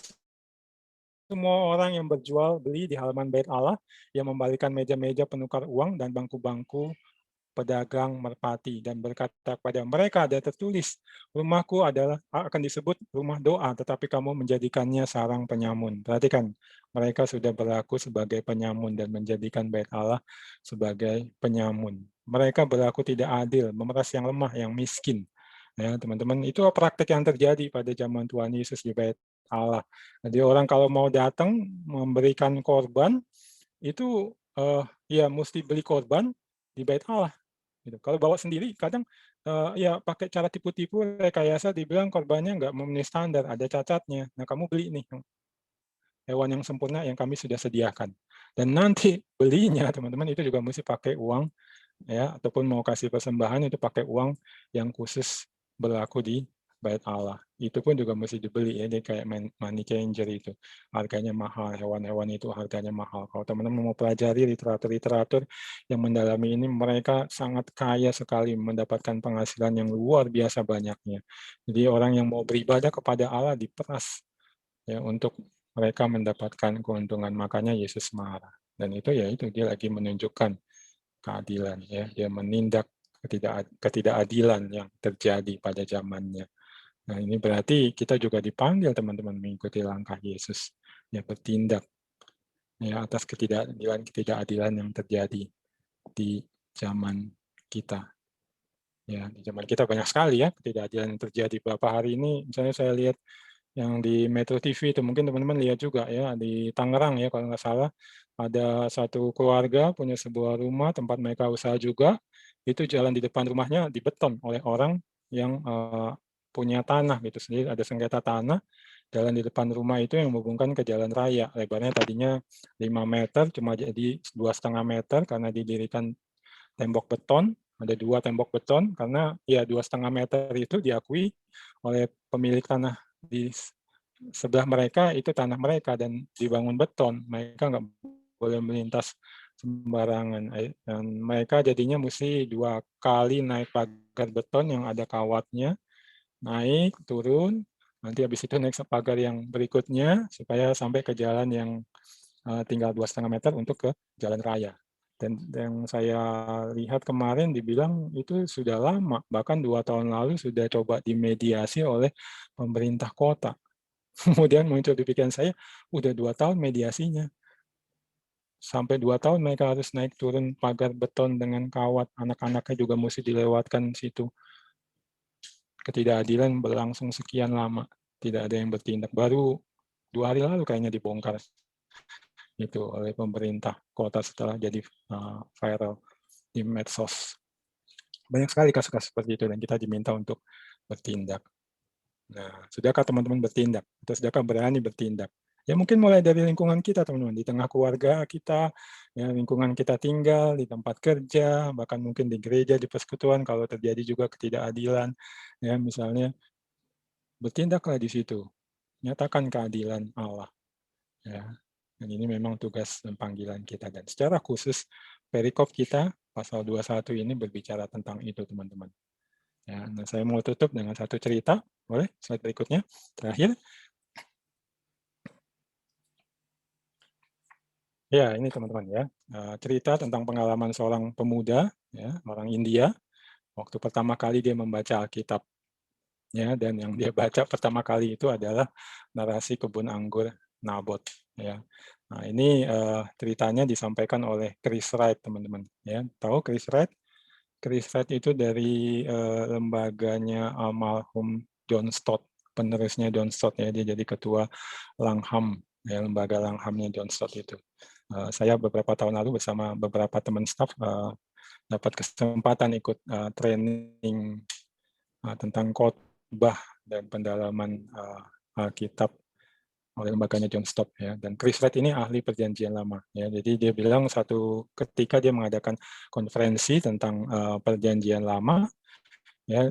semua orang yang berjual beli di halaman Bait Allah, yang membalikan meja-meja penukar uang dan bangku-bangku pedagang merpati dan berkata kepada mereka ada tertulis, rumahku adalah akan disebut rumah doa, tetapi kamu menjadikannya sarang penyamun. Perhatikan, mereka sudah berlaku sebagai penyamun dan menjadikan Bait Allah sebagai penyamun. Mereka berlaku tidak adil, memeras yang lemah, yang miskin. Ya, teman-teman, itu praktek yang terjadi pada zaman Tuhan Yesus di Bait Allah. Jadi orang kalau mau datang memberikan korban itu ya mesti beli korban di Bait Allah. Gitu. Kalau bawa sendiri kadang ya pakai cara tipu-tipu, rekayasa, dibilang korbannya nggak memenuhi standar, ada cacatnya. Nah kamu beli nih hewan yang sempurna yang kami sudah sediakan. Dan nanti belinya teman-teman itu juga mesti pakai uang ya, ataupun mau kasih persembahan itu pakai uang yang khusus berlaku di Bait Allah. Itu pun juga mesti dibeli ya, jadi kayak money changer itu. Harganya mahal, hewan-hewan itu harganya mahal. Kalau teman-teman mau pelajari literatur-literatur yang mendalami ini, mereka sangat kaya sekali mendapatkan penghasilan yang luar biasa banyaknya. Jadi orang yang mau beribadah kepada Allah diperas ya untuk mereka mendapatkan keuntungan. Makanya Yesus marah. Dan itu ya itu dia lagi menunjukkan keadilan ya, dia menindak ketidakadilan yang terjadi pada zamannya. Nah, ini berarti kita juga dipanggil teman-teman mengikuti langkah Yesus, ya bertindak ya atas ketidakadilan yang terjadi di zaman kita. Ya, di zaman kita banyak sekali ya ketidakadilan yang terjadi. Beberapa hari ini misalnya saya lihat yang di Metro TV itu mungkin teman-teman lihat juga ya di Tangerang ya kalau nggak salah ada satu keluarga punya sebuah rumah tempat mereka usaha juga, itu jalan di depan rumahnya dibeton oleh orang yang punya tanah gitu sendiri, ada sengketa tanah, jalan di depan rumah itu yang menghubungkan ke jalan raya, lebarnya tadinya 5 meter cuma jadi 2,5 meter karena didirikan tembok beton, Ada 2 tembok beton karena ya 2,5 meter itu diakui oleh pemilik tanah di sebelah mereka, itu tanah mereka dan dibangun beton. Mereka nggak boleh melintas sembarangan, dan mereka jadinya mesti 2 kali naik pagar beton yang ada kawatnya, naik, turun, nanti habis itu naik pagar yang berikutnya supaya sampai ke jalan yang tinggal 2,5 meter untuk ke jalan raya. Dan yang saya lihat kemarin dibilang itu sudah lama, bahkan 2 tahun lalu sudah coba dimediasi oleh pemerintah kota. Kemudian muncul di pikiran saya, udah 2 tahun mediasinya, sampai 2 tahun mereka harus naik turun pagar beton dengan kawat, anak-anaknya juga mesti dilewatkan situ. Ketidakadilan berlangsung sekian lama, tidak ada yang bertindak. Baru 2 hari lalu kayaknya dibongkar itu oleh pemerintah kota setelah jadi viral di medsos. Banyak sekali kasus-kasus seperti itu dan kita diminta untuk bertindak. Nah, sudahkah teman-teman bertindak? Atau sudahkah berani bertindak? Ya mungkin mulai dari lingkungan kita, teman-teman, di tengah keluarga kita, ya lingkungan kita tinggal, di tempat kerja, bahkan mungkin di gereja, di persekutuan, kalau terjadi juga ketidakadilan, ya misalnya bertindaklah di situ, nyatakan keadilan Allah. Ya, dan ini memang tugas dan panggilan kita. Dan secara khusus, perikop kita, pasal 21 ini berbicara tentang itu, teman-teman. Ya, nah saya mau tutup dengan satu cerita, boleh? Slide berikutnya, terakhir. Ya, ini teman-teman ya, cerita tentang pengalaman seorang pemuda, ya, orang India, waktu pertama kali dia membaca Alkitab, ya, dan yang dia baca pertama kali itu adalah narasi kebun anggur Nabot, ya. Nah, ini ceritanya disampaikan oleh Chris Wright, teman-teman, ya. Tahu Chris Wright? Chris Wright itu dari lembaganya almarhum John Stott, penerusnya John Stott, ya. Dia jadi ketua Langham, ya, lembaga Langhamnya John Stott itu. Saya beberapa tahun lalu bersama beberapa teman staf dapat kesempatan ikut training tentang khotbah dan pendalaman Alkitab oleh lembaganya John Stott, ya. Dan Chris Wright ini ahli perjanjian lama, ya. Jadi dia bilang satu ketika dia mengadakan konferensi tentang perjanjian lama, ya,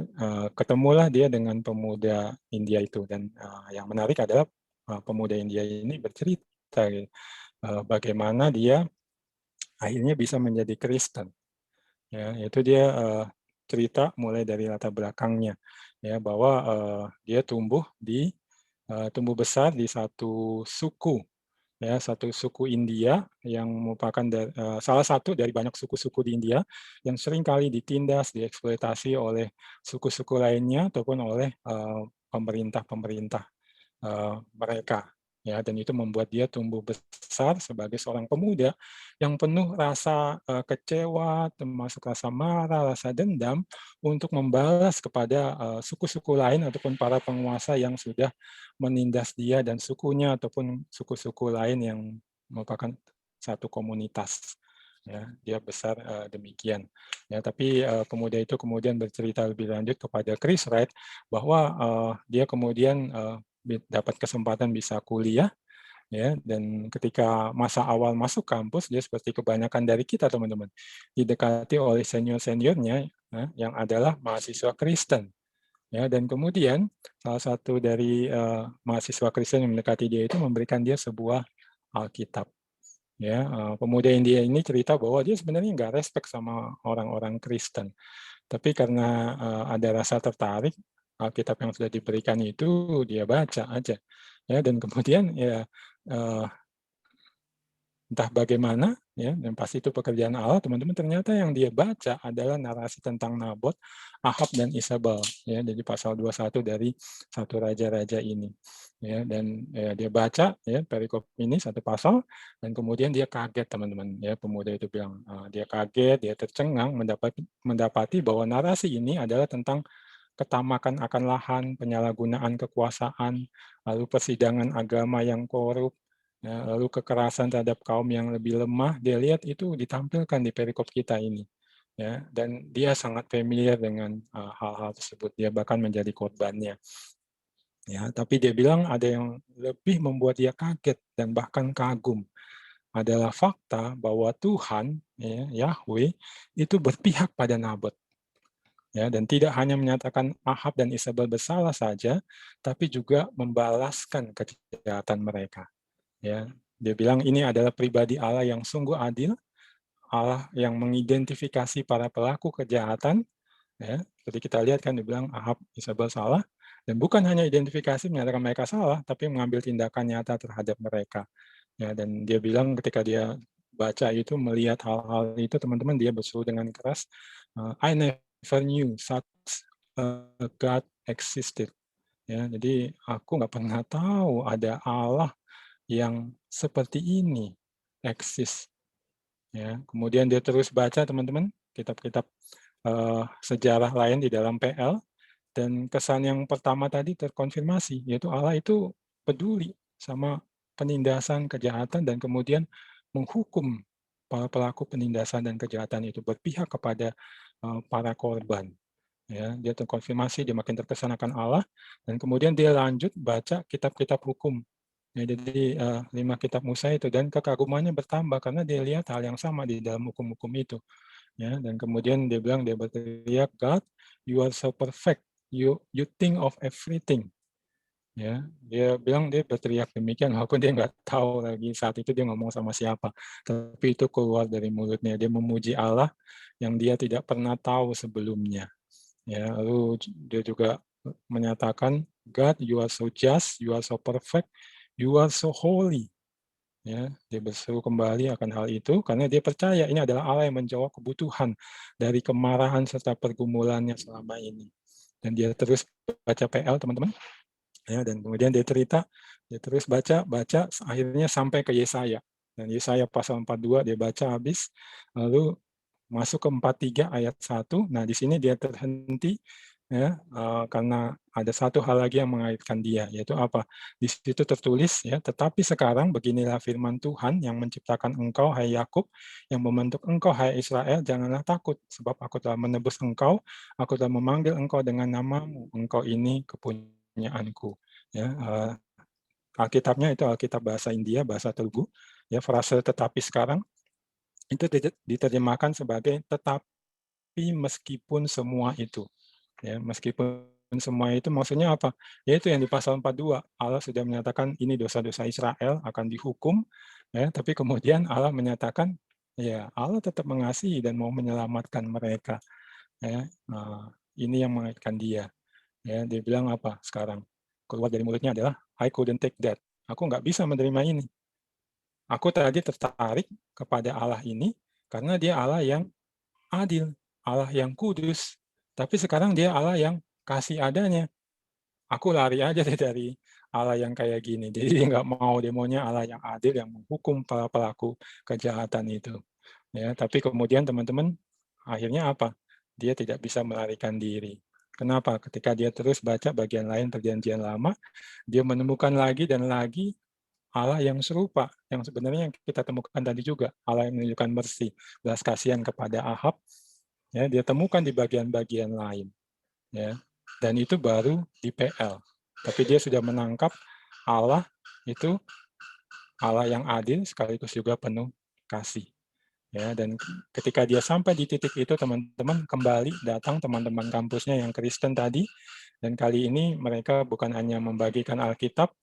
ketemulah dia dengan pemuda India itu, dan yang menarik adalah pemuda India ini bercerita gitu, bagaimana dia akhirnya bisa menjadi Kristen. Ya, itu dia cerita mulai dari latar belakangnya, ya, bahwa dia tumbuh besar di satu suku, ya, satu suku India yang merupakan salah satu dari banyak suku-suku di India yang sering kali ditindas, dieksploitasi oleh suku-suku lainnya ataupun oleh pemerintah-pemerintah mereka, ya, dan itu membuat dia tumbuh besar sebagai seorang pemuda yang penuh rasa kecewa, termasuk rasa marah, rasa dendam untuk membalas kepada suku-suku lain ataupun para penguasa yang sudah menindas dia dan sukunya ataupun suku-suku lain yang merupakan satu komunitas. Ya, dia besar demikian. Ya, tapi pemuda itu kemudian bercerita lebih lanjut kepada Chris Wright bahwa dia kemudian dapat kesempatan bisa kuliah, ya, dan ketika masa awal masuk kampus dia seperti kebanyakan dari kita, teman-teman, didekati oleh senior-seniornya, ya, yang adalah mahasiswa Kristen, ya, dan kemudian salah satu dari mahasiswa Kristen yang mendekati dia itu memberikan dia sebuah Alkitab, ya. Pemuda India ini cerita bahwa dia sebenarnya nggak respect sama orang-orang Kristen, tapi karena ada rasa tertarik, Alkitab yang sudah diberikan itu dia baca aja, ya, dan kemudian ya entah bagaimana, ya, dan pasti itu pekerjaan Allah, teman-teman, ternyata yang dia baca adalah narasi tentang Nabot, Ahab, dan Isabel, ya, jadi pasal 21 dari satu raja-raja ini, ya, dan ya, dia baca, ya, perikop ini satu pasal, dan kemudian dia kaget, teman-teman, ya, pemuda itu bilang dia kaget, dia tercengang mendapati bahwa narasi ini adalah tentang ketamakan akan lahan, penyalahgunaan kekuasaan, lalu persidangan agama yang korup, ya, lalu kekerasan terhadap kaum yang lebih lemah. Dia lihat itu ditampilkan di perikop kita ini, ya, dan dia sangat familiar dengan hal-hal tersebut. Dia bahkan menjadi korbannya. Ya, tapi dia bilang ada yang lebih membuat dia kaget dan bahkan kagum. adalah fakta bahwa Tuhan, ya, Yahweh, itu berpihak pada Nabot. Ya, dan tidak hanya menyatakan Ahab dan Isabel bersalah saja, tapi juga membalaskan kejahatan mereka. Ya, dia bilang ini adalah pribadi Allah yang sungguh adil, Allah yang mengidentifikasi para pelaku kejahatan. Ya, seperti kita lihat kan dia bilang Ahab, Isabel salah, dan bukan hanya identifikasi menyatakan mereka salah, tapi mengambil tindakan nyata terhadap mereka. Ya, dan dia bilang ketika dia baca itu, melihat hal-hal itu, teman-teman, dia berseru dengan keras, I never knew such a God existed. Ya, jadi aku nggak pernah tahu ada Allah yang seperti ini eksis. Ya, kemudian dia terus baca, teman-teman, kitab-kitab sejarah lain di dalam PL, dan kesan yang pertama tadi terkonfirmasi, yaitu Allah itu peduli sama penindasan kejahatan dan kemudian menghukum para pelaku penindasan dan kejahatan itu, berpihak kepada para korban. Ya, dia terkonfirmasi, dia makin terkesan akan Allah, dan kemudian dia lanjut baca kitab-kitab hukum. Ya, jadi 5 kitab Musa itu, dan kekagumannya bertambah karena dia lihat hal yang sama di dalam hukum-hukum itu. Ya, dan kemudian dia bilang, dia berteriak, God, you are so perfect, you think of everything. Ya, dia bilang, dia berteriak demikian walaupun dia nggak tahu lagi saat itu dia ngomong sama siapa, tapi itu keluar dari mulutnya. Dia memuji Allah yang dia tidak pernah tahu sebelumnya. Ya, lalu dia juga menyatakan, God, you are so just, you are so perfect, you are so holy. Ya, dia berseru kembali akan hal itu karena dia percaya ini adalah Allah yang menjawab kebutuhan dari kemarahan serta pergumulannya selama ini. Dan dia terus baca PL, teman-teman. Ya, dan kemudian dia cerita, dia terus baca, akhirnya sampai ke Yesaya. Dan Yesaya pasal 42 dia baca habis, lalu masuk ke 43 ayat 1. Nah, di sini dia terhenti, ya, karena ada satu hal lagi yang mengaitkan dia, yaitu apa? Di situ tertulis, ya, tetapi sekarang beginilah firman Tuhan yang menciptakan engkau, hai Yakub, yang membentuk engkau, hai Israel, janganlah takut, sebab aku telah menebus engkau, aku telah memanggil engkau dengan namamu, engkau ini kepunyaanku. Ya, Alkitabnya itu Alkitab bahasa India, bahasa Telugu, ya, frase tetapi sekarang itu diterjemahkan sebagai tetapi meskipun semua itu. Ya, meskipun semua itu maksudnya apa? Yaitu yang di pasal 42, Allah sudah menyatakan ini dosa-dosa Israel akan dihukum, ya, tapi kemudian Allah menyatakan, ya, Allah tetap mengasihi dan mau menyelamatkan mereka. Ya, ini yang mengaitkan dia. Ya, dia bilang apa sekarang? Keluar dari mulutnya adalah, I couldn't take that. Aku nggak bisa menerima ini. Aku tadi tertarik kepada Allah ini karena dia Allah yang adil, Allah yang kudus. Tapi sekarang dia Allah yang kasih adanya. Aku lari aja deh dari Allah yang kayak gini. Jadi dia nggak mau, dia maunya Allah yang adil yang menghukum para pelaku kejahatan itu. Ya, tapi kemudian teman-teman akhirnya apa? Dia tidak bisa melarikan diri. Kenapa? Ketika dia terus baca bagian lain perjanjian lama, dia menemukan lagi dan lagi Allah yang serupa, yang sebenarnya yang kita temukan tadi juga, Allah yang menunjukkan mercy, belas kasihan kepada Ahab, ya, dia temukan di bagian-bagian lain, ya, dan itu baru di PL. Tapi dia sudah menangkap Allah itu Allah yang adil sekaligus juga penuh kasih. Ya, dan ketika dia sampai di titik itu, teman-teman, kembali datang teman-teman kampusnya yang Kristen tadi, dan kali ini mereka bukan hanya membagikan Alkitab,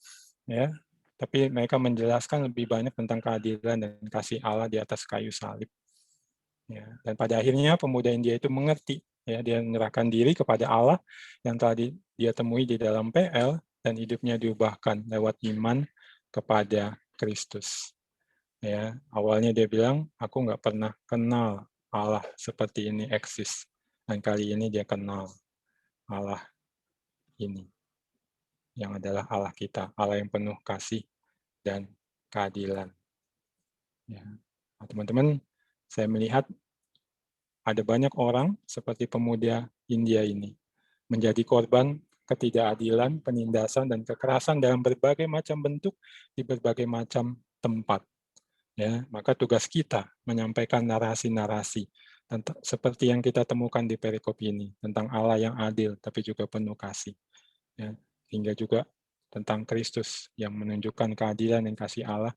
ya, tapi mereka menjelaskan lebih banyak tentang keadilan dan kasih Allah di atas kayu salib. Ya, dan pada akhirnya pemuda India itu mengerti, ya, dia menyerahkan diri kepada Allah yang tadi dia temui di dalam PL, dan hidupnya diubahkan lewat iman kepada Kristus. Ya, awalnya dia bilang, aku nggak pernah kenal Allah seperti ini eksis. Dan kali ini dia kenal Allah ini, yang adalah Allah kita, Allah yang penuh kasih dan keadilan. Ya. Nah, teman-teman, saya melihat ada banyak orang seperti pemuda India ini menjadi korban ketidakadilan, penindasan, dan kekerasan dalam berbagai macam bentuk di berbagai macam tempat. Ya, maka tugas kita menyampaikan narasi-narasi seperti yang kita temukan di perikop ini tentang Allah yang adil tapi juga penuh kasih. Ya, hingga juga tentang Kristus yang menunjukkan keadilan dan kasih Allah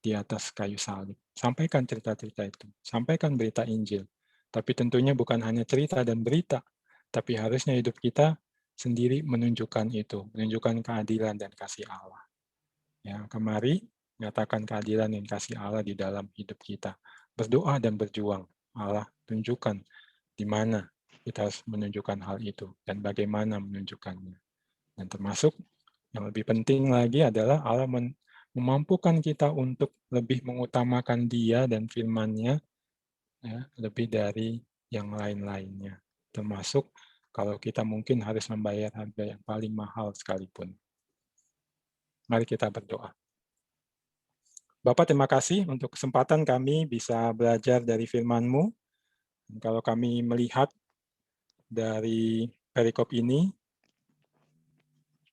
di atas kayu salib. Sampaikan cerita-cerita itu, sampaikan berita Injil. Tapi tentunya bukan hanya cerita dan berita, tapi harusnya hidup kita sendiri menunjukkan itu, menunjukkan keadilan dan kasih Allah. Ya, kemari nyatakan keadilan dan kasih Allah di dalam hidup kita. Berdoa dan berjuang. Allah tunjukkan di mana kita harus menunjukkan hal itu dan bagaimana menunjukkannya. Dan termasuk yang lebih penting lagi adalah Allah memampukan kita untuk lebih mengutamakan Dia dan firman-Nya ya, lebih dari yang lain-lainnya. Termasuk kalau kita mungkin harus membayar harga yang paling mahal sekalipun. Mari kita berdoa. Bapak, terima kasih untuk kesempatan kami bisa belajar dari firman-Mu. Kalau kami melihat dari perikop ini,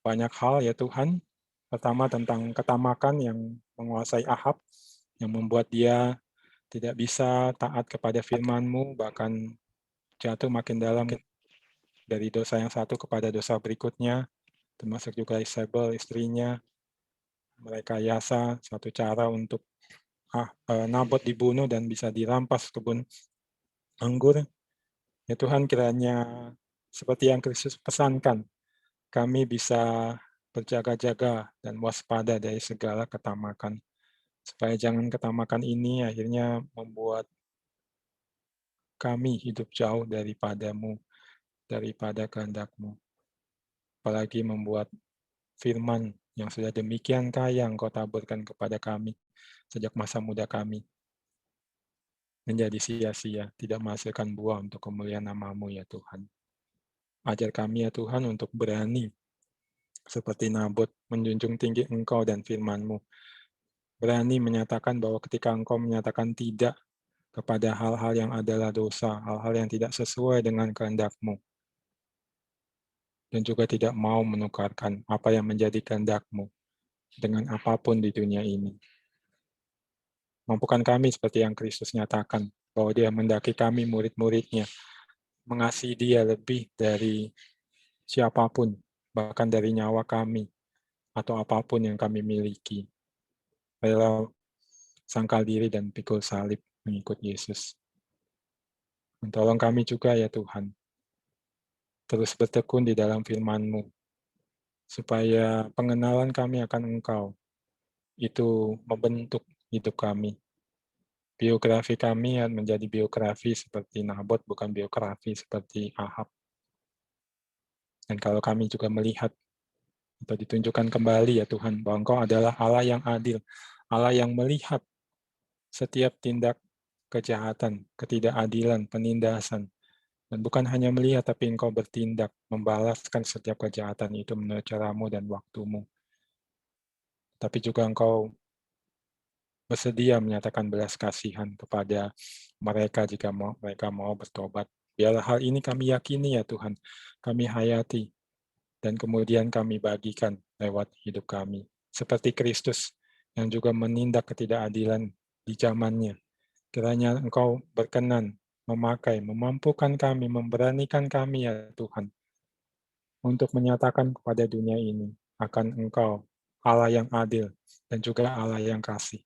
banyak hal ya Tuhan. Pertama tentang ketamakan yang menguasai Ahab, yang membuat dia tidak bisa taat kepada firman-Mu, bahkan jatuh makin dalam dari dosa yang satu kepada dosa berikutnya, termasuk juga Isabel, istrinya, merekayasa satu cara untuk Nabot dibunuh dan bisa dirampas kebun anggur. Ya Tuhan, kiranya seperti yang Kristus pesankan, kami bisa berjaga-jaga dan waspada dari segala ketamakan. Supaya jangan ketamakan ini akhirnya membuat kami hidup jauh daripada-Mu, daripada kehendak-Mu. Apalagi membuat firman yang sudah demikian kaya Engkau taburkan kepada kami sejak masa muda kami menjadi sia-sia, tidak menghasilkan buah untuk kemuliaan nama-Mu ya Tuhan. Ajar kami ya Tuhan untuk berani seperti Nabot menjunjung tinggi Engkau dan firman-Mu. Berani menyatakan bahwa ketika Engkau menyatakan tidak kepada hal-hal yang adalah dosa, hal-hal yang tidak sesuai dengan kehendak-Mu, dan juga tidak mau menukarkan apa yang menjadi kehendak-Mu dengan apapun di dunia ini. Mampukan kami seperti yang Kristus nyatakan, bahwa Dia mendaki kami murid-muridnya, mengasihi Dia lebih dari siapapun, bahkan dari nyawa kami, atau apapun yang kami miliki. Rela sangkal diri dan pikul salib mengikut Yesus. Tolong kami juga ya Tuhan, terus bertekun di dalam firman-Mu, supaya pengenalan kami akan Engkau itu membentuk hidup kami. Biografi kami menjadi biografi seperti Nabot, bukan biografi seperti Ahab. Dan kalau kami juga melihat atau ditunjukkan kembali ya Tuhan, bahwa Engkau adalah Allah yang adil, Allah yang melihat setiap tindak kejahatan, ketidakadilan, penindasan. Dan bukan hanya melihat, tapi Engkau bertindak, membalaskan setiap kejahatan itu menurut cara-Mu dan waktu-Mu. Tapi juga Engkau bersedia menyatakan belas kasihan kepada mereka jika mereka mau bertobat. Biarlah hal ini kami yakini ya Tuhan, kami hayati, dan kemudian kami bagikan lewat hidup kami. Seperti Kristus yang juga menindak ketidakadilan di zamannya. Kiranya Engkau berkenan memakai, memampukan kami, memberanikan kami ya Tuhan, untuk menyatakan kepada dunia ini akan Engkau, Allah yang adil, dan juga Allah yang kasih.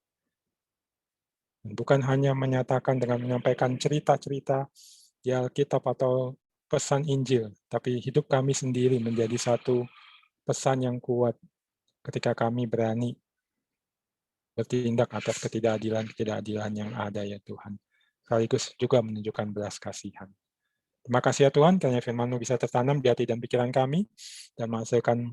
Bukan hanya menyatakan dengan menyampaikan cerita-cerita di Alkitab atau pesan Injil, tapi hidup kami sendiri menjadi satu pesan yang kuat ketika kami berani bertindak atas ketidakadilan yang ada ya Tuhan. Sekaligus juga menunjukkan belas kasihan. Terima kasih ya Tuhan, kiranya firman-Mu bisa tertanam di hati dan pikiran kami, dan menghasilkan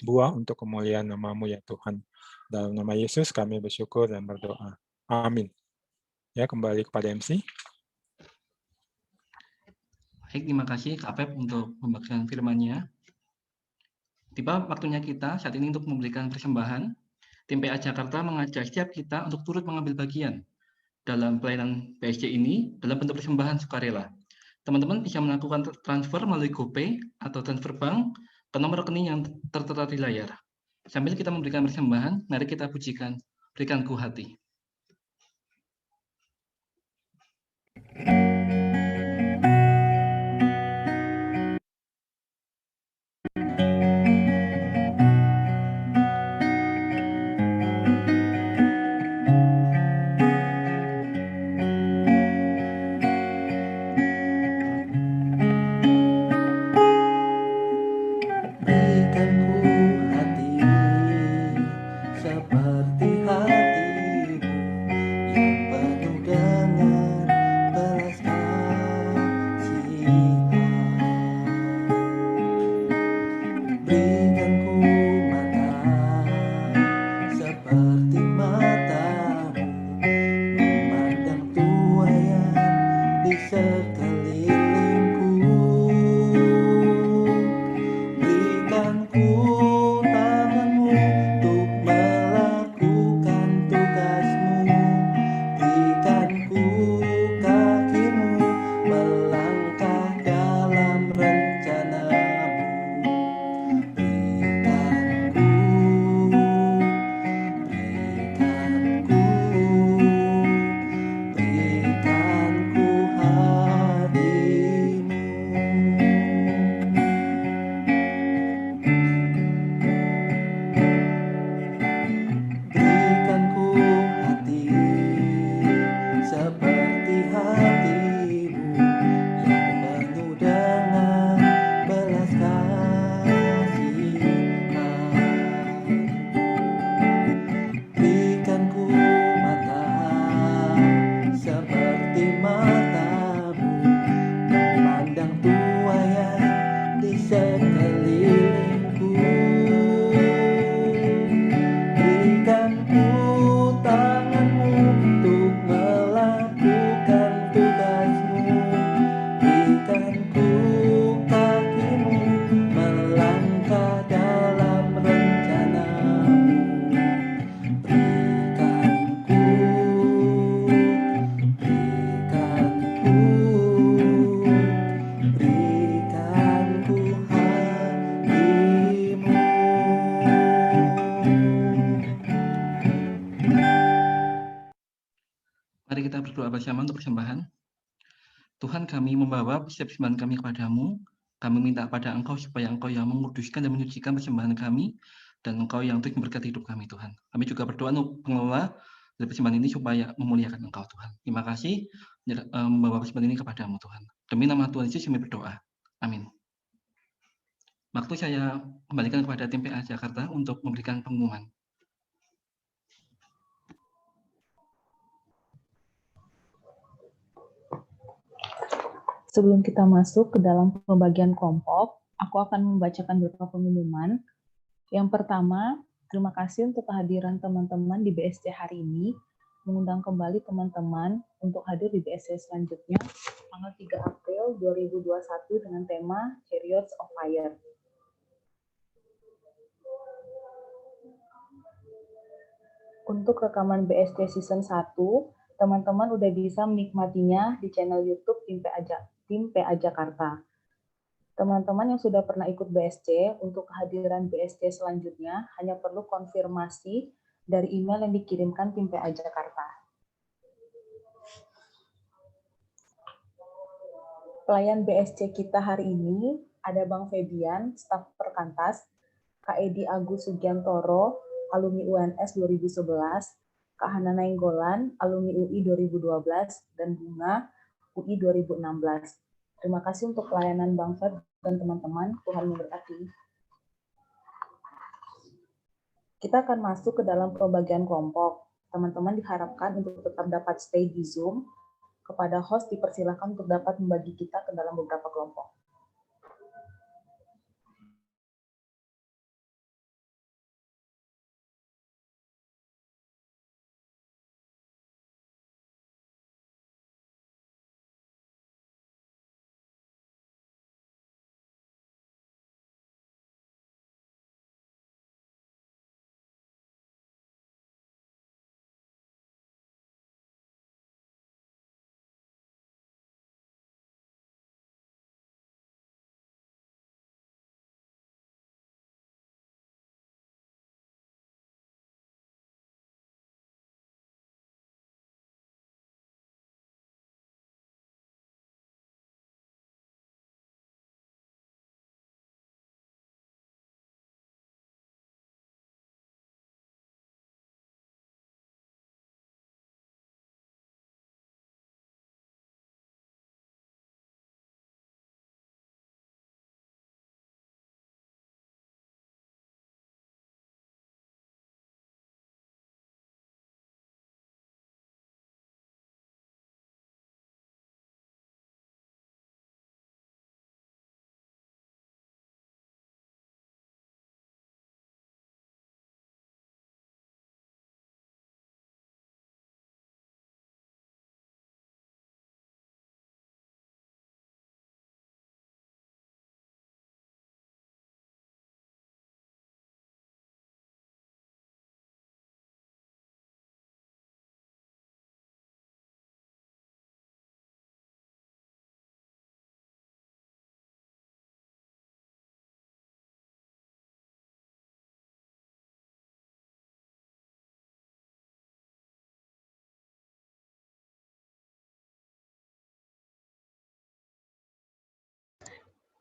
buah untuk kemuliaan nama-Mu ya Tuhan. Dalam nama Yesus kami bersyukur dan berdoa. Amin. Ya, kembali kepada MC. Baik, terima kasih Kak Pep untuk pembagian firman-Nya. Tiba waktunya kita saat ini untuk memberikan persembahan. Tim PA Jakarta mengajak setiap kita untuk turut mengambil bagian dalam pelayanan PSJ ini dalam bentuk persembahan sukarela. Teman-teman bisa melakukan transfer melalui GoPay atau transfer bank ke nomor rekening yang tertera di layar. Sambil kita memberikan persembahan, mari kita pujikan, berikan ku hati. Mari kita berdoa bersama untuk persembahan. Tuhan, kami membawa persembahan kami kepadamu. Kami minta pada Engkau supaya Engkau yang menguduskan dan menyucikan persembahan kami, dan Engkau yang terus memberkati hidup kami, Tuhan. Kami juga berdoa untuk pengelola dari persembahan ini supaya memuliakan Engkau, Tuhan. Terima kasih membawa persembahan ini kepadamu, Tuhan. Demi nama Tuhan Yesus kami berdoa. Amin. Waktu saya kembalikan kepada tim PA Jakarta untuk memberikan pengumuman. Sebelum kita masuk ke dalam pembagian kelompok, aku akan membacakan beberapa pengumuman. Yang pertama, terima kasih untuk kehadiran teman-teman di BSC hari ini. Mengundang kembali teman-teman untuk hadir di BSC selanjutnya, tanggal 3 April 2021 dengan tema Chariots of Fire. Untuk rekaman BSC Season 1, teman-teman udah bisa menikmatinya di channel YouTube Tim PA Jakarta. Teman-teman yang sudah pernah ikut BSC, untuk kehadiran BSC selanjutnya hanya perlu konfirmasi dari email yang dikirimkan Tim PA Jakarta. Pelayan BSC kita hari ini ada Bang Febian, staf Perkantas, Kak Edi Agus Sugiantoro, alumni UNS 2011, Kak Hana Nainggolan, alumni UI 2012, dan Bunga, UI 2016. Terima kasih untuk pelayanan Bang Feb dan teman-teman, Tuhan memberkati. Kita akan masuk ke dalam pembagian kelompok. Teman-teman diharapkan untuk tetap dapat stay di Zoom. Kepada host dipersilakan untuk dapat membagi kita ke dalam beberapa kelompok.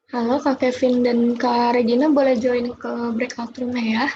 Halo Kak Kevin dan Kak Regina, boleh join ke breakout room-nya ya?